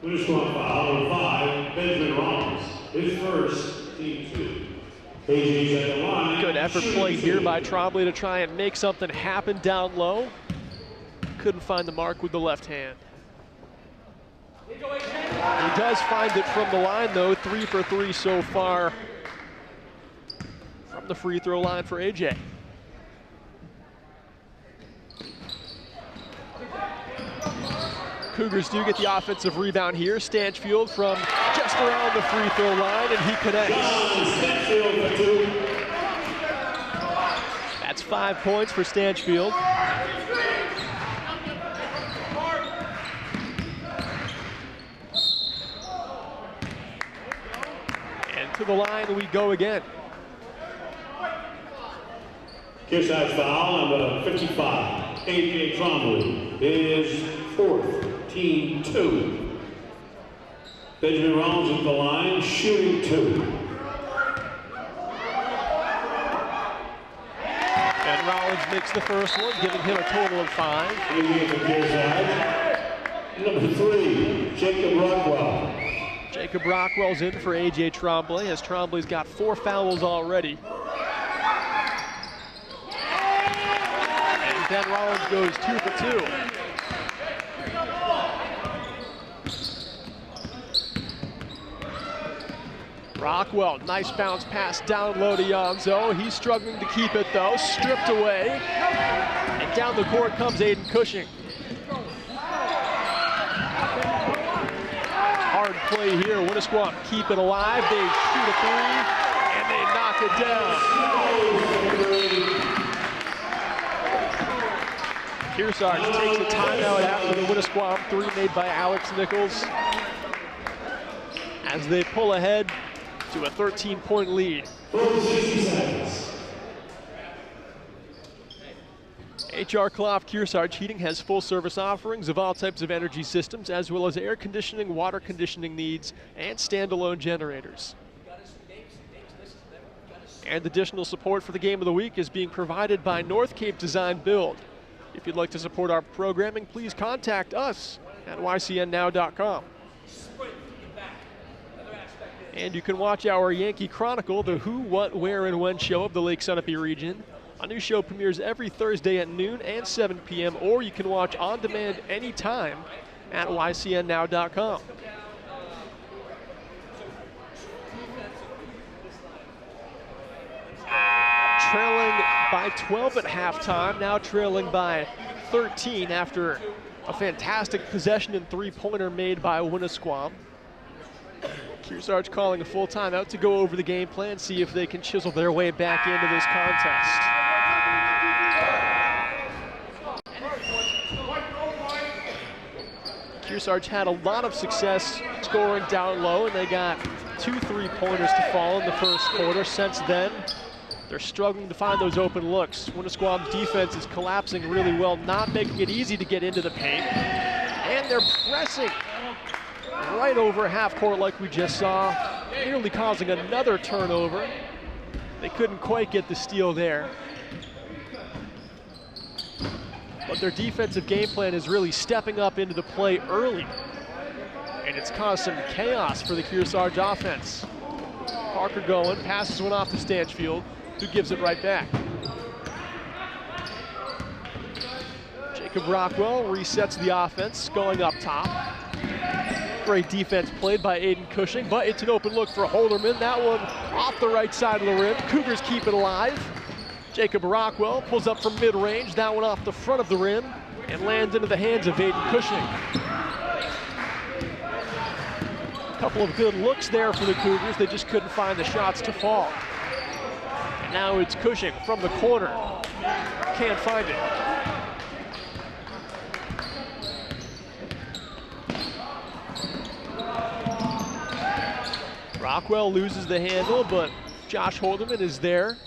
Winnisquam foul number 5, Benjamin Rollins. His first, team 2. AJ's at the line. Good effort played here by Tremblay to try and make something happen down low. Couldn't find the mark with the left hand. He does find it from the line though, 3 for 3 so far from the free throw line for AJ. Cougars do get the offensive rebound here. Stanchfield from just around the free throw line, and he connects. That's 5 points for Stanchfield. And to the line we go again. Kearsarge foul, number 55, A.J. Trombley, is fourth, team 2. Benjamin Rollins at the line, shooting 2. And Rollins makes the first one, giving him a total of 5. Number 3, Jacob Rockwell. Jacob Rockwell's in for A.J. Trombley, as Trombley's got 4 fouls already. And then Rollins goes 2 for 2. Rockwell, nice bounce pass down low to Yonzo. He's struggling to keep it though, stripped away. And down the court comes Aiden Cushing. Hard play here, Winnisquam keep it alive. They shoot a 3 and they knock it down. Kearsarge takes a timeout after the Winnisquam 3 made by Alex Nichols, as they pull ahead to a 13-point lead. 60 seconds. HR Clough Kearsarge Heating has full service offerings of all types of energy systems, as well as air conditioning, water conditioning needs, and standalone generators. And additional support for the game of the week is being provided by North Cape Design Build. If you'd like to support our programming, please contact us at ycnnow.com. And you can watch our Yankee Chronicle, the who, what, where, and when show of the Lake Sunapee region. A new show premieres every Thursday at noon and 7 p.m., or you can watch on demand anytime at ycnnow.com. Trailing by 12 at halftime, now trailing by 13 after a fantastic possession and three-pointer made by Winnisquam. Kearsarge calling a full timeout to go over the game plan, see if they can chisel their way back into this contest. Kearsarge had a lot of success scoring down low, and they got 2 3-pointers to fall in the first quarter. Since then, they're struggling to find those open looks. Winnisquam's defense is collapsing really well, not making it easy to get into the paint. And they're pressing right over half court like we just saw, nearly causing another turnover. They couldn't quite get the steal there. But their defensive game plan is really stepping up into the play early. And it's caused some chaos for the Kearsarge offense. Parker going, passes one off to Stanchfield, who gives it right back. Jacob Rockwell resets the offense, going up top. Great defense played by Aiden Cushing, but it's an open look for Holderman. That one off the right side of the rim. Cougars keep it alive. Jacob Rockwell pulls up from mid-range. That one off the front of the rim and lands into the hands of Aiden Cushing. A couple of good looks there for the Cougars. They just couldn't find the shots to fall. And now it's Cushing from the corner. Can't find it. Rockwell loses the handle, but Josh Holderman is there.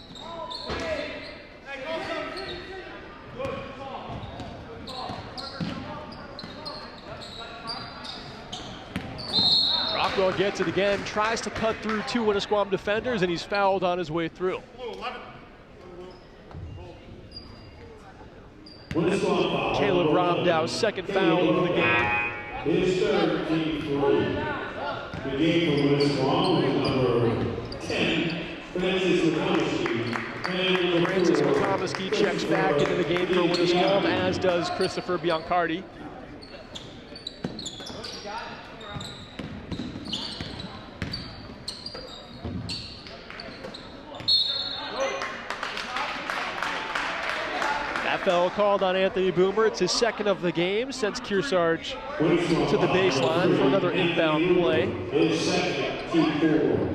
Rockwell gets it again, tries to cut through 2 Winnisquam defenders, and he's fouled on his way through. Caleb Romdow's second foul of the game. His third, team 3. The game for Winnisquam is number 10, Francis McComiskey. Francis McComiskey checks back into the game for Winnisquam, as does Christopher Biancardi. That That foul called on Anthony Boomer. It's his second of the game. Sends Kearsarge to the baseline for another inbound play. His second, team 4.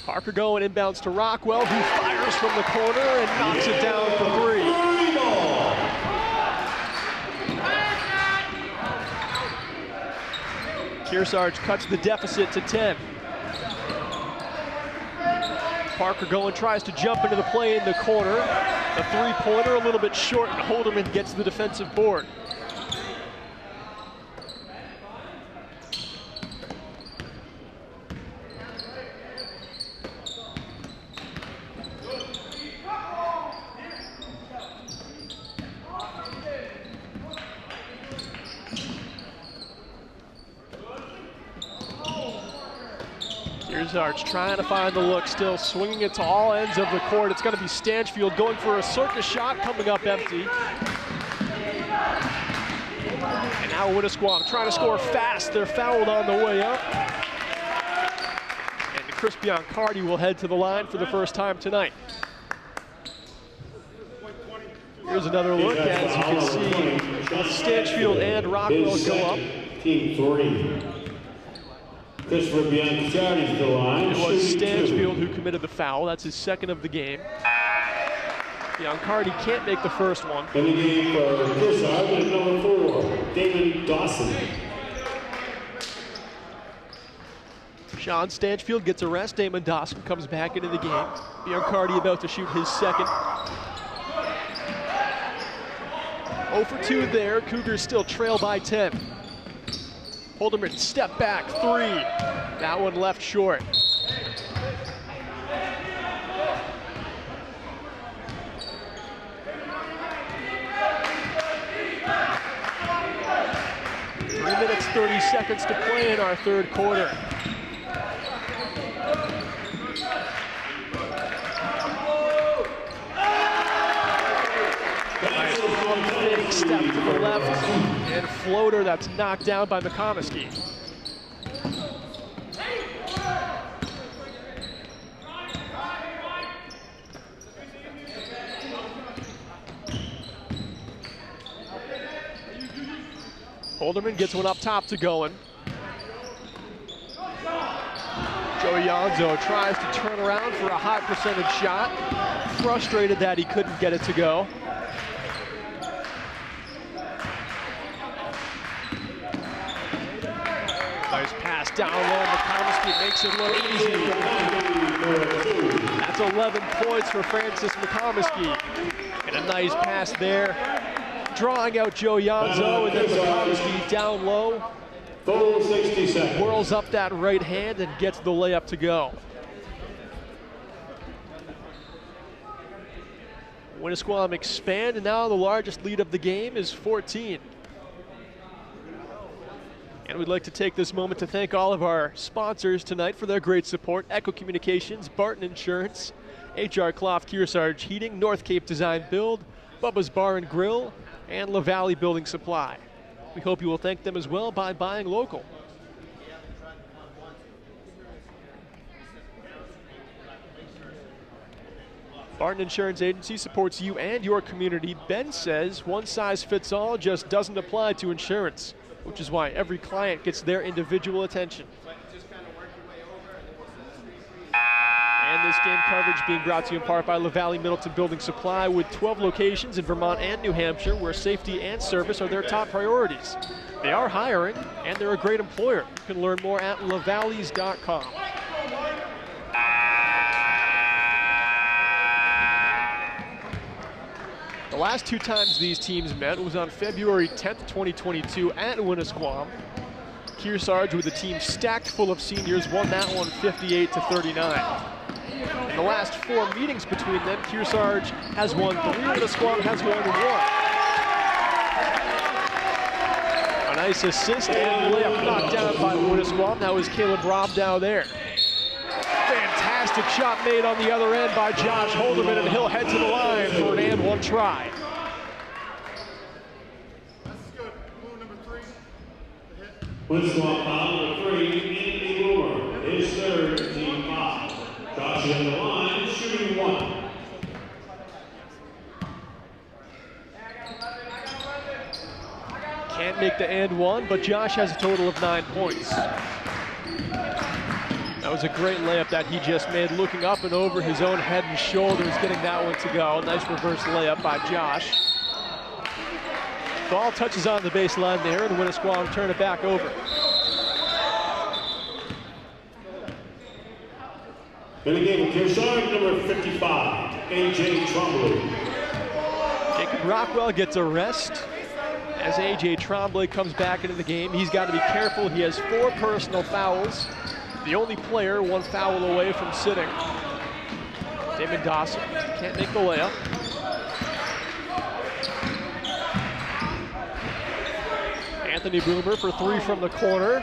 Parker going inbounds to Rockwell, who fires from the corner and knocks it down for 3. Kearsarge cuts the deficit to 10. Parker going, tries to jump into the play in the corner. The three-pointer a little bit short, and Holderman gets the defensive board. Kearsarge trying to find the look, still swinging it to all ends of the court. It's going to be Stanchfield going for a circus shot, coming up empty. And now Winnisquam trying to score fast. They're fouled on the way up. And Chris Biancardi will head to the line for the first time tonight. Here's another look, as you can see, both Stanchfield and Rockwell go up. Team 3. Christopher Biancardi to the line. It was Stanchfield who committed the foul. That's his second of the game. Biancardi can't make the first one. In the game for Kearsarge is number 4, David Dawson. Sean Stanchfield gets a rest. Damon Dawson comes back into the game. Biancardi about to shoot his second. 0 for 2 there. Cougars still trail by 10. Holderman step back 3. That one left short. Three minutes, 30 seconds to play in our third quarter. Big step to the left and floater that's knocked down by McComiskey. Holderman gets one up top to Goen. Joey Yonzo tries to turn around for a high percentage shot. Frustrated that he couldn't get it to go. Nice pass down low. McComiskey makes it look easy. That's 11 points for Francis McComiskey. And a nice pass there. Drawing out Joe Yonzo, and then McComiskey down low. Full 60 seconds. Whirls up that right hand and gets the layup to go. Winnisquam expand, and now the largest lead of the game is 14. And we'd like to take this moment to thank all of our sponsors tonight for their great support. Echo Communications, Barton Insurance, HR Cloth, Kearsarge Heating, North Cape Design Build, Bubba's Bar and Grill, and La Valley Building Supply. We hope you will thank them as well by buying local. Barton Insurance Agency supports you and your community. Ben says one size fits all just doesn't apply to insurance, which is why every client gets their individual attention. And this game coverage being brought to you in part by La Valley Middleton Building Supply, with 12 locations in Vermont and New Hampshire where safety and service are their top priorities. They are hiring, and they're a great employer. You can learn more at lavalleys.com. The last 2 times these teams met was on February 10th, 2022 at Winnisquam. Kearsarge, with a team stacked full of seniors, won that one 58-39. In the last 4 meetings between them, Kearsarge has won 3, Winnisquam has won 1. A nice assist and layup knocked down by Winnisquam. That was Caleb Robdow there. Fantastic shot made on the other end by Josh Holderman, and he'll head to the line for an and 1 try. Winnisquam foul, 3, Anthony Boomer. His third, team foul. Josh on the line, shooting 1. Can't make the and one, but Josh has a total of 9 points. That was a great layup that he just made, looking up and over his own head and shoulders, getting that one to go. Nice reverse layup by Josh. Ball touches on the baseline there, and Winnisquam turn it back over. In the game, Kearsarge, number 55, A.J. Trombley. Jacob Rockwell gets a rest as A.J. Trombley comes back into the game. He's got to be careful. He has 4 personal fouls. The only player 1 foul away from sitting. Damon Dawson can't make the layup. Anthony Boomer for 3 from the corner.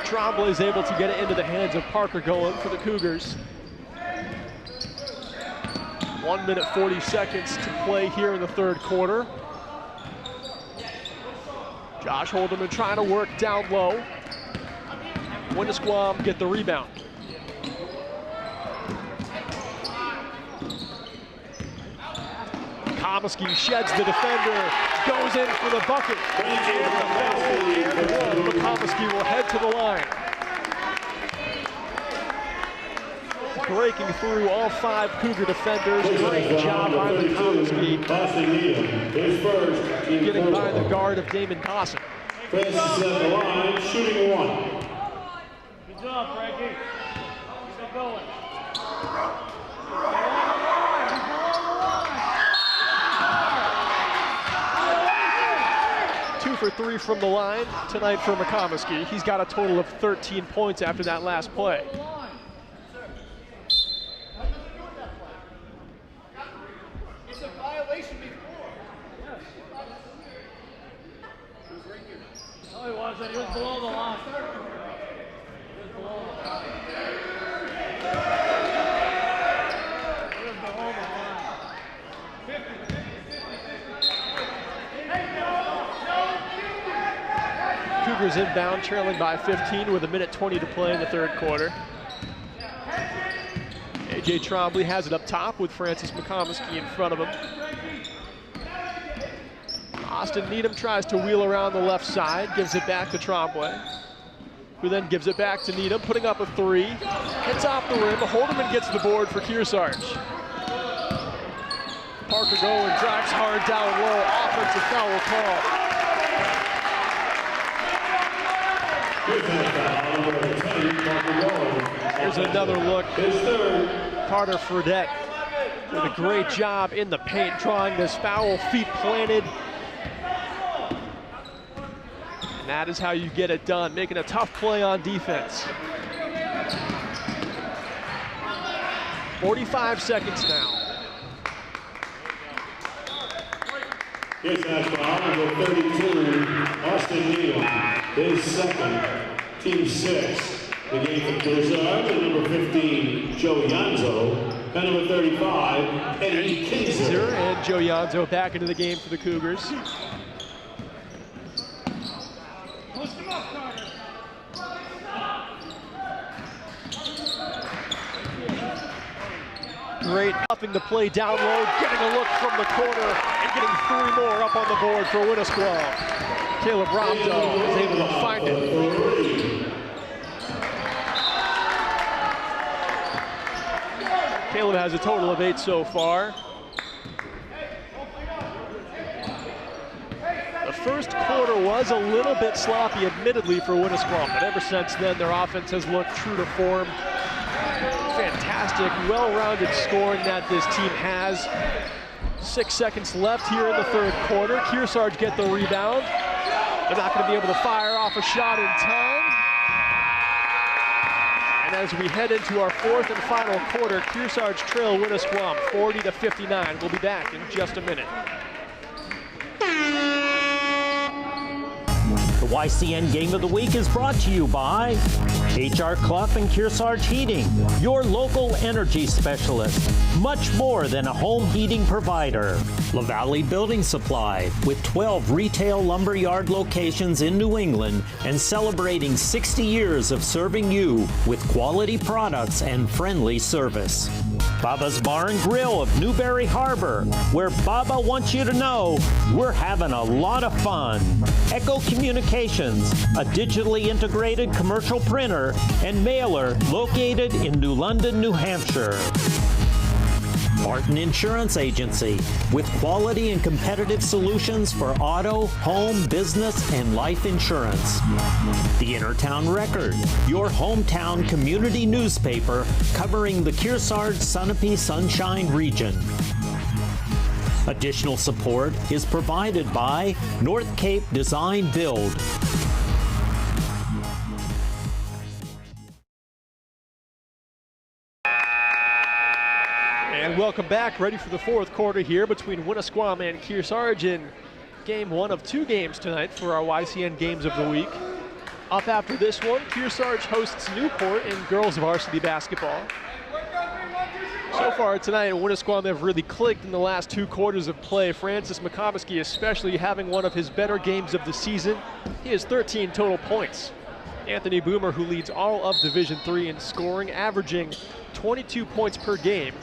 Trombley is able to get it into the hands of Parker Goen for the Cougars. 1 minute 40 seconds to play here in the third quarter. Josh Holderman trying to work down low. Winnisquam get the rebound. Comiskey sheds the defender, goes in for the bucket. Comiskey will head to the line. Breaking through all 5 Cougar defenders. Great job by Comiskey. Getting by the guard of Damon Dawson. Francis at the line, shooting 1. Good job, Frankie. Keep it going. 2 for 3 from the line tonight for Comiskey. He's got a total of 13 points after that last play. It's a violation before. No, he wasn't. He was below the line. He was below the line. He was below the line. 50. Cougars inbound, trailing by 15 with 1:20 to play in the third quarter. A.J. Trombley has it up top with Francis McComiskey in front of him. Austin Needham tries to wheel around the left side, gives it back to Trombley, who then gives it back to Needham, putting up a 3. Hits off the rim. Holderman gets the board for Kearsarge. Parker Goen drives hard down low. Offensive foul call. Here's another look. Carter Fredette with a great job in the paint, drawing this foul, feet planted. And that is how you get it done, making a tough play on defense. 45 seconds now. Here's that foul, number 32, Austin Needham, his second, team 6. The game from Kearsarge, and number 15, Joe Yanzo, and number 35, Eddie Kinzer. And Joe Yanzo back into the game for the Cougars. Push him up, Carter. Great roughing the play down low, getting a look from the corner, and getting 3 more up on the board for Winnisquam. Caleb Ramdo is able to find it. Caleb has a total of 8 so far. The first quarter was a little bit sloppy, admittedly, for Winnisquam, but ever since then, their offense has looked true to form. Fantastic, well-rounded scoring that this team has. 6 seconds left here in the third quarter. Kearsarge get the rebound. They're not going to be able to fire off a shot in time. And as we head into our fourth and final quarter, Kearsarge trail Winnisquam 40-59. We'll be back in just a minute. The YCN Game of the Week is brought to you by HR Clough and Kearsarge Heating, your local energy specialist. Much more than a home heating provider. La Valley Building Supply, with 12 retail lumberyard locations in New England and celebrating 60 years of serving you with quality products and friendly service. Baba's Bar and Grill of Newberry Harbor, where Baba wants you to know we're having a lot of fun. Echo Communications, a digitally integrated commercial printer and mailer located in New London, New Hampshire. Martin Insurance Agency, with quality and competitive solutions for auto, home, business, and life insurance. The Intertown Record, your hometown community newspaper covering the Kearsarge, Sunapee, Sunshine region. Additional support is provided by North Cape Design Build. And welcome back, ready for the fourth quarter here between Winnisquam and Kearsarge in game one of two games tonight for our YCN Games of the Week. Up after this one, Kearsarge hosts Newport in girls varsity basketball. So far tonight, Winnisquam have really clicked in the last two quarters of play. Francis McComiskey especially having one of his better games of the season. He has 13 total points. Anthony Boomer, who leads all of Division III in scoring, averaging 22 points per game,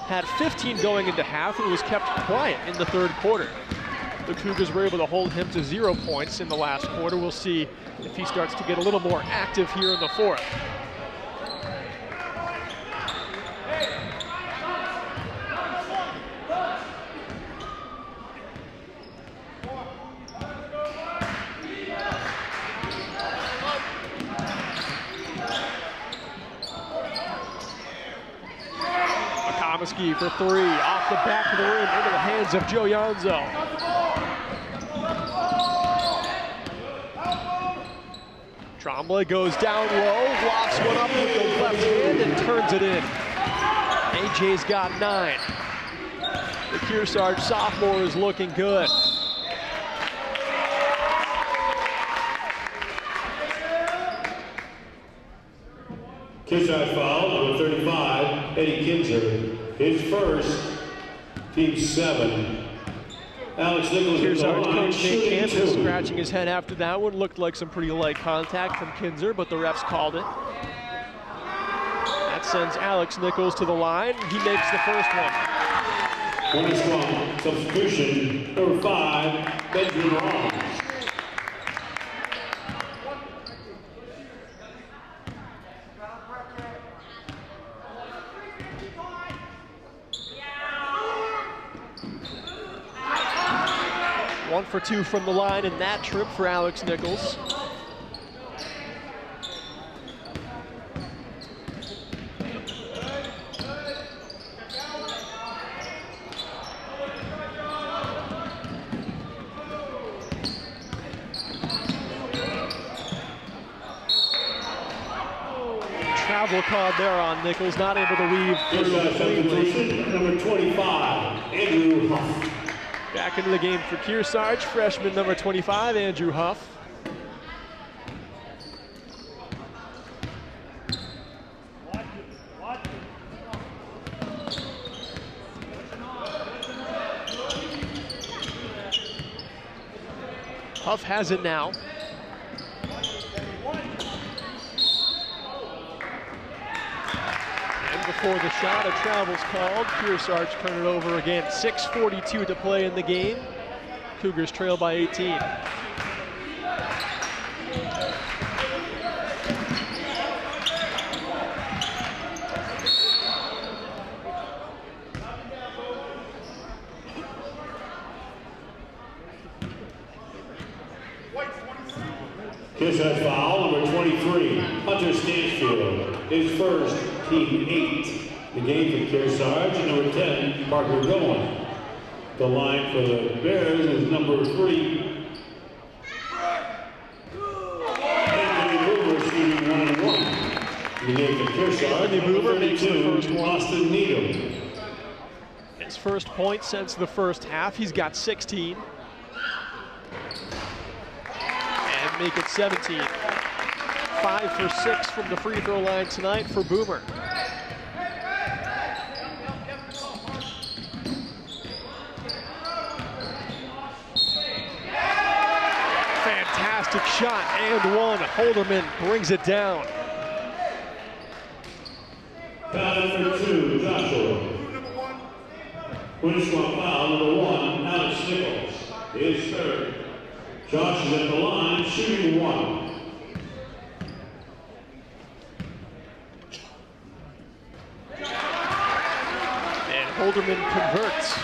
had 15 going into half and was kept quiet in the third quarter. The Cougars were able to hold him to 0 points in the last quarter. We'll see if he starts to get a little more active here in the fourth. For three, off the back of the rim, into the hands of Joe Yanzo. Tremblay goes down low, lofts one up with the left hand and turns it in. AJ's got 9. The Kearsarge sophomore is looking good. Kearsarge foul, number 35, Eddie Kinzer. His first, team 7. Alex Nichols. Kearsarge coach Nate Camp is scratching his head after that one. Looked like some pretty light contact from Kinzer, but the refs called it. That sends Alex Nichols to the line. He makes the first one. Winnisquam substitution, number 5, Benjamin Ross. One for 2 from the line in that trip for Alex Nichols. Travel called there on Nichols, not able to weave through cleanly. Number 25, Andrew Huff. Back into the game for Kearsarge, freshman number 25, Andrew Huff. Huff has it now. Before the shot, a travel's called. Kearsarge turn it over again. 6:42 to play in the game. Cougars trail by 18. Kearsarge foul, number 23, Hunter Stansfield. His first, team 8. The game for Kearsarge, and number 10, Parker Gowan. The line for the Bears is number 3, Anthony Boomer, shooting 1 and 1. The game for Kearsarge, Anthony Boomer makes the first one. Austin Needham. His first point since the first half. He's got 16. make it 17. 5 for 6 from the free throw line tonight for Boomer. Fantastic shot and one. Holderman brings it down. Foul number 2, Joshua. Winnisquam foul number 1, Alex Nichols. His third. Josh is at the line, shooting 1. And Holderman converts.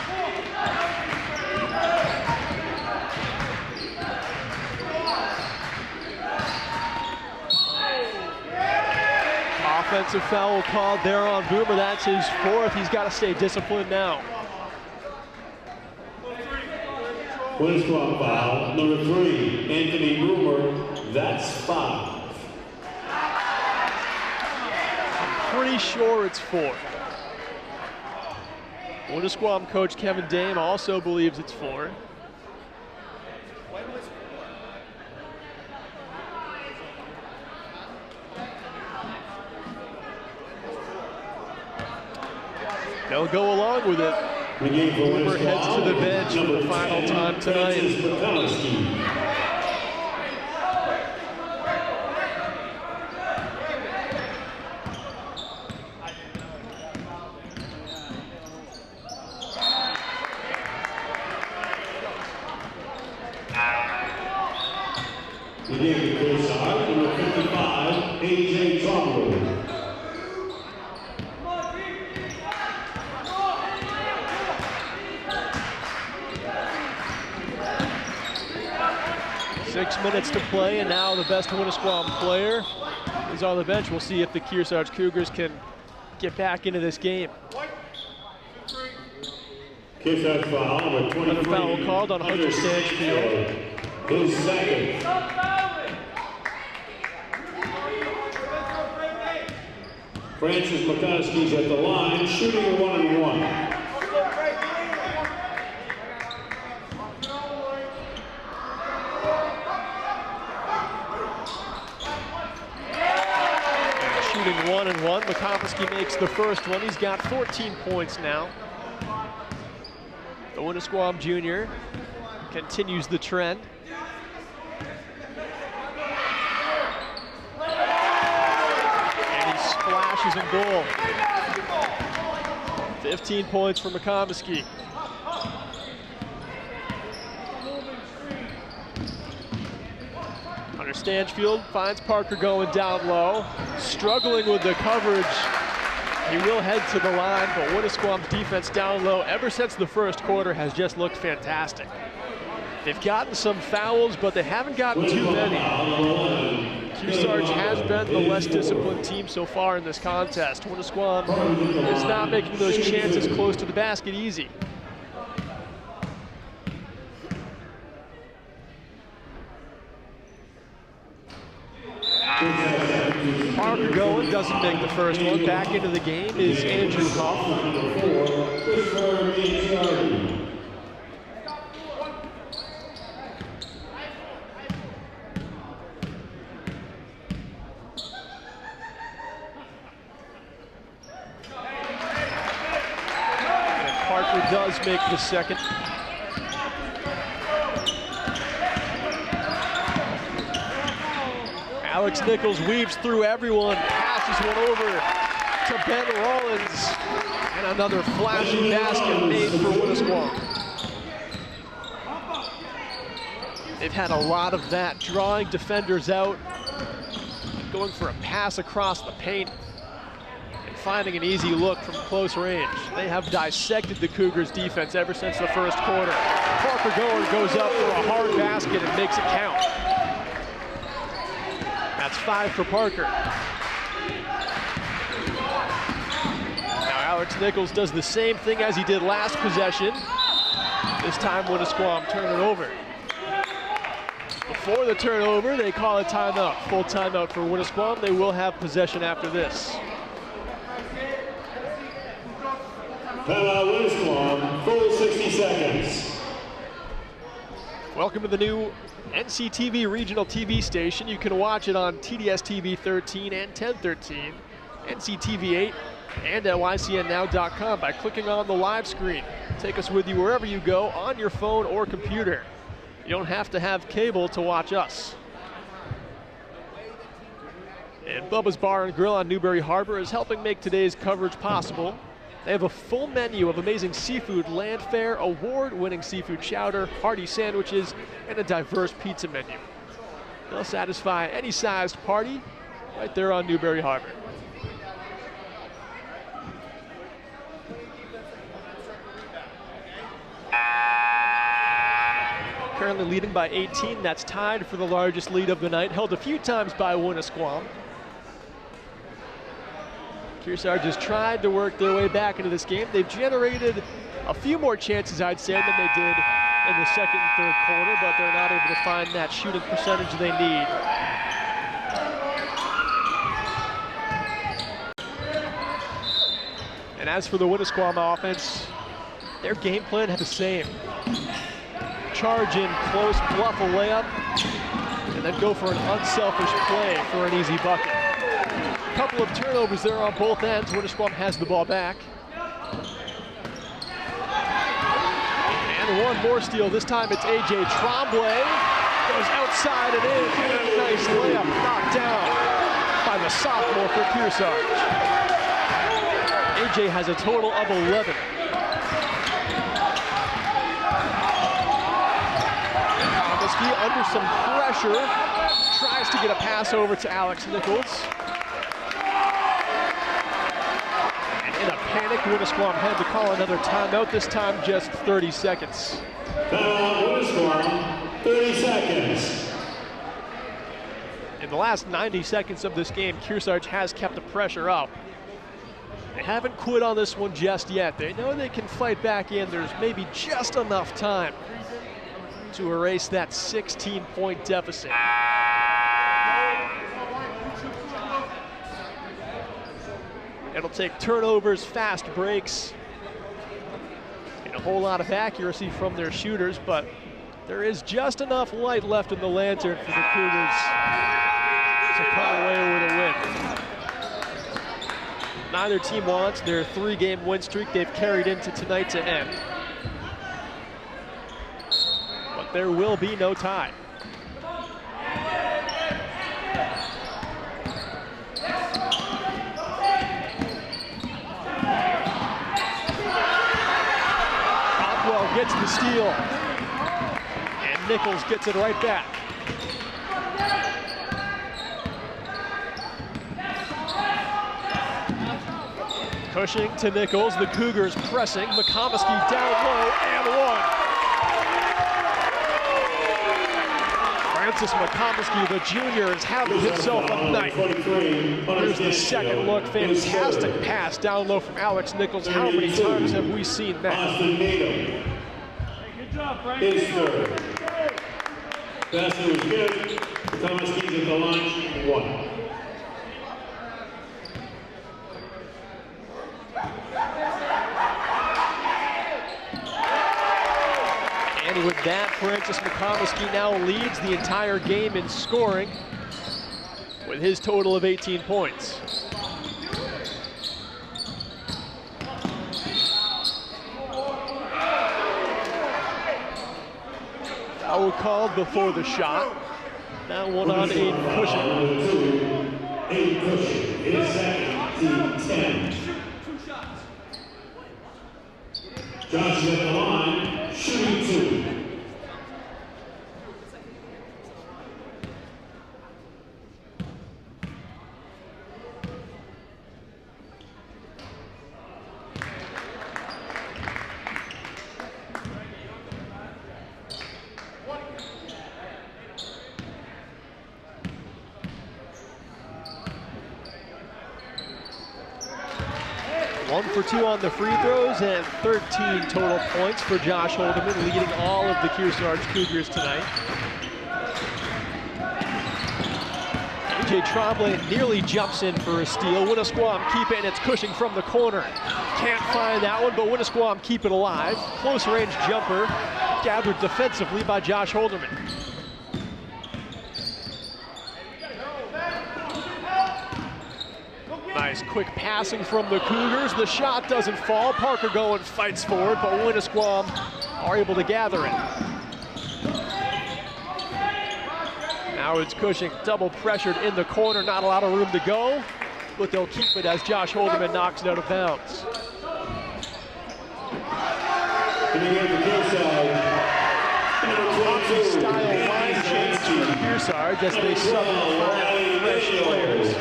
Offensive foul called there on Boomer. That's his 4th. He's got to stay disciplined now. Winnisquam foul number 3, Anthony Boomer. That's 5. I'm pretty sure it's 4. Winnisquam coach Kevin Dame also believes it's 4. They'll go along with it. Boomer heads to the bench for the final time tonight. The game to Kearsarge, number 55, A.J. Trombley. 6 minutes to play, and now the best Winnisquam player is on the bench. We'll see if the Kearsarge Cougars can get back into this game. Kearsarge foul number 23. Another foul called on Hunter Stanchfield. His second. Francis McCoskey's at the line, shooting 1-1. Shooting 1-1. McCoskey makes the first one. He's got 14 points now. The Winnisquam junior continues the trend. And he splashes in goal. 15 points for McCoskey. Hunter Stanchfield finds Parker going down low, struggling with the coverage. He will head to the line, but Winnisquam's defense down low ever since the first quarter has just looked fantastic. They've gotten some fouls, but they haven't gotten too many. Kearsarge has been the less disciplined team so far in this contest. Winnisquam is not making those chances close to the basket easy. Parker going, doesn't make the first one. Back into the game is Andrew Huff. And Parker does make the second. Alex Nichols weaves through everyone, passes one over to Ben Rollins, and another flashing basket made for Winnisquam. They've had a lot of that, drawing defenders out, going for a pass across the paint, and finding an easy look from close range. They have dissected the Cougars' defense ever since the first quarter. Parker goes up for a hard basket and makes it count. That's 5 for Parker. Now Alex Nichols does the same thing as he did last possession. This time Winnisquam turn it over. Before the turnover, they call a timeout. Full timeout for Winnisquam. They will have possession after this. Timeout Winnisquam, full 60 seconds. Welcome to the new NCTV regional TV station. You can watch it on TDS TV 13 and 1013, NCTV 8, and at ycnnow.com by clicking on the live screen. Take us with you wherever you go on your phone or computer. You don't have to have cable to watch us. And Bubba's Bar and Grill on Newberry Harbor is helping make today's coverage possible. They have a full menu of amazing seafood, land fare, award-winning seafood chowder, hearty sandwiches, and a diverse pizza menu. They'll satisfy any sized party right there on Newberry Harbor. Currently leading by 18, that's tied for the largest lead of the night, held a few times by Winnisquam. Kearsarge has tried to work their way back into this game. They've generated a few more chances, I'd say, than they did in the second and third quarter, but they're not able to find that shooting percentage they need. And as for the Winnisquam offense, their game plan had the same. Charge in close, bluff a layup, and then go for an unselfish play for an easy bucket. A couple of turnovers there on both ends. Winnisquam has the ball back. And one more steal. This time it's A.J. Tremblay. Goes outside and in. And a nice layup knocked down by the sophomore for Kearsarge. A.J. has a total of 11. Under some pressure, tries to get a pass over to Alex Nichols. And in a panic, Winnisquam had to call another timeout, this time just 30 seconds. Timeout, Winnisquam, 30 seconds. In the last 90 seconds of this game, Kearsarge has kept the pressure up. They haven't quit on this one just yet. They know they can fight back in. There's maybe just enough time to erase that 16-point deficit. It'll take turnovers, fast breaks, and a whole lot of accuracy from their shooters, but there is just enough light left in the lantern for the Cougars to come away with a win. Neither team wants their 3-game win streak they've carried into tonight to end. There will be no tie. Copwell gets the steal, and Nichols gets it right back. Cushing to Nichols, the Cougars pressing, McComiskey down low and one. Francis McComiskey, the junior, is having himself a night. Here's the second look. Fantastic pass down low from Alex Nichols. How many times have we seen that? Good job, Frank. His third. Pass was good. McComiskey's at the line, 1. And with that, Francis McComiskey now leads the entire game in scoring with his total of 18 points. Foul called before the shot. That one on Aiden Cushing. Aiden Cushing is second, team 10. Josh is at the line, shooting 2. One for 2 on the free throws and 13 total points for Josh Holderman, leading all of the Kearsarge Cougars tonight. A.J. Tremblay nearly jumps in for a steal. Winnisquam keep it, and it's Cushing from the corner. Can't find that one, but Winnisquam keep it alive. Close range jumper gathered defensively by Josh Holderman. Nice quick passing from the Cougars. The shot doesn't fall. Parker going fights for it, but Winnisquam are able to gather it. Now it's Cushing double pressured in the corner. Not a lot of room to go, but they'll keep it as Josh Holderman knocks it out of bounds. Style line change for Kearsarge as they sub in 5 fresh players.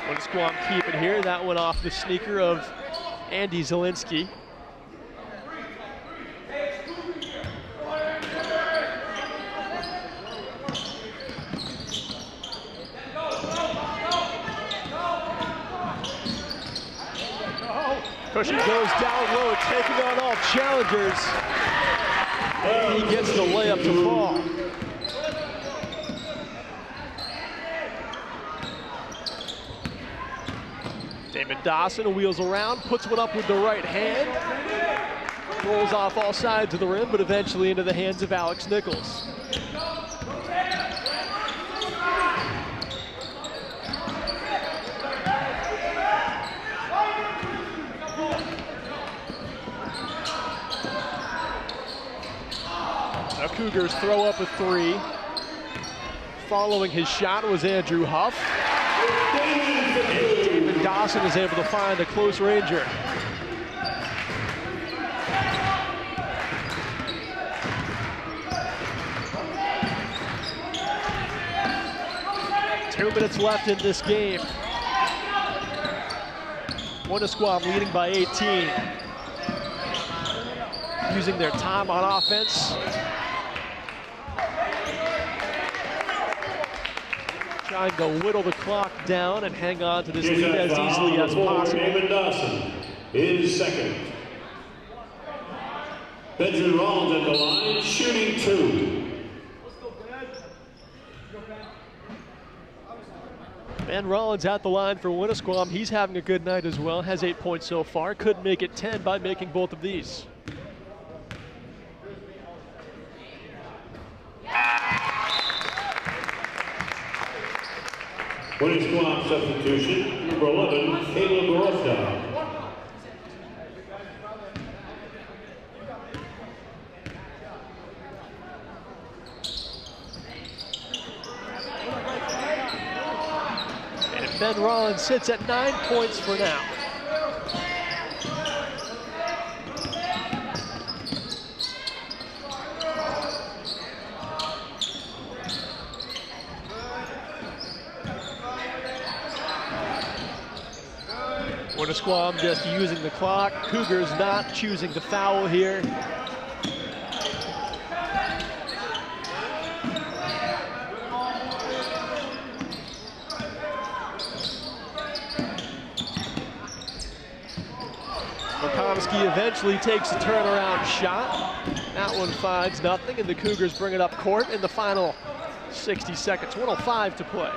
Winnisquam keep it here. That one off the sneaker of Andy Zielinski. Cushing goes down low, taking on all challengers. And he gets the layup to fall. Damon Dawson wheels around, puts one up with the right hand. Rolls off all sides of the rim, but eventually into the hands of Alex Nichols. Now Cougars throw up a 3. Following his shot was Andrew Huff. And Damon Dawson is able to find a close ranger. Two minutes left in this game. Winnisquam leading by 18. Using their time on offense. Trying to whittle the clock down and hang on to this lead as easily as possible. Damon Dawson is second. Benjamin Rollins at the line, shooting 2. Ben Rollins at the line for Winnisquam. He's having a good night as well. Has 8 points so far. Could make it 10 by making both of these. Winnisquam substitution, number 11, Caleb Rothschild. And Ben Rollins sits at 9 points for now. Winnisquam just using the clock. Cougars not choosing to foul here. McComiskey eventually takes a turnaround shot. That one finds nothing, and the Cougars bring it up court in the final 60 seconds. 1:05 to play.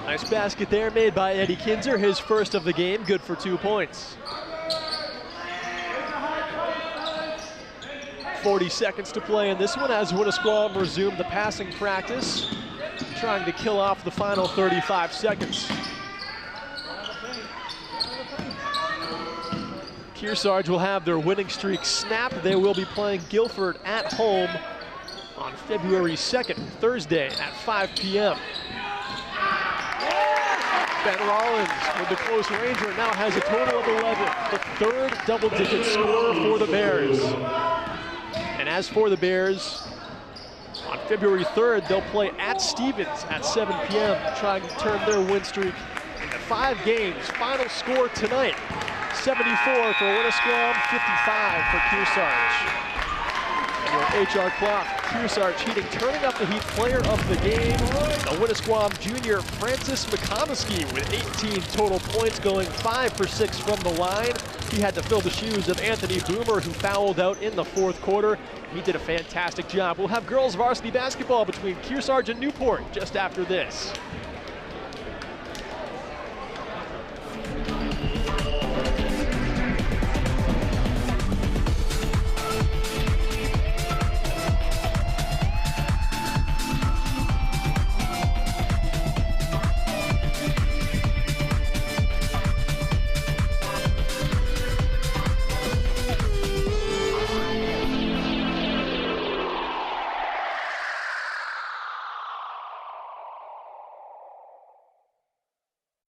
Nice basket there made by Eddie Kinzer, his first of the game, good for 2 points. 40 seconds to play in this one as Winnisquam resumed the passing practice, trying to kill off the final 35 seconds. Kearsarge will have their winning streak snapped. They will be playing Guilford at home on February 2nd, Thursday at 5 p.m. Ben Rollins with the close ranger now has a total of 11, the third double-digit scorer for the Bears. And as for the Bears, on February 3rd, they'll play at Stevens at 7 p.m., trying to turn their win streak into 5 games. Final score tonight, 74 for Winnisquam, 55 for Kearsarge. And HR Clough, Kearsarge Heating turning up the heat. Player of the game, the Winnisquam junior Francis McComiskey with 18 total points, going 5 for 6 from the line. He had to fill the shoes of Anthony Boomer, who fouled out in the fourth quarter. He did a fantastic job. We'll have girls varsity basketball between Kearsarge and Newport just after this.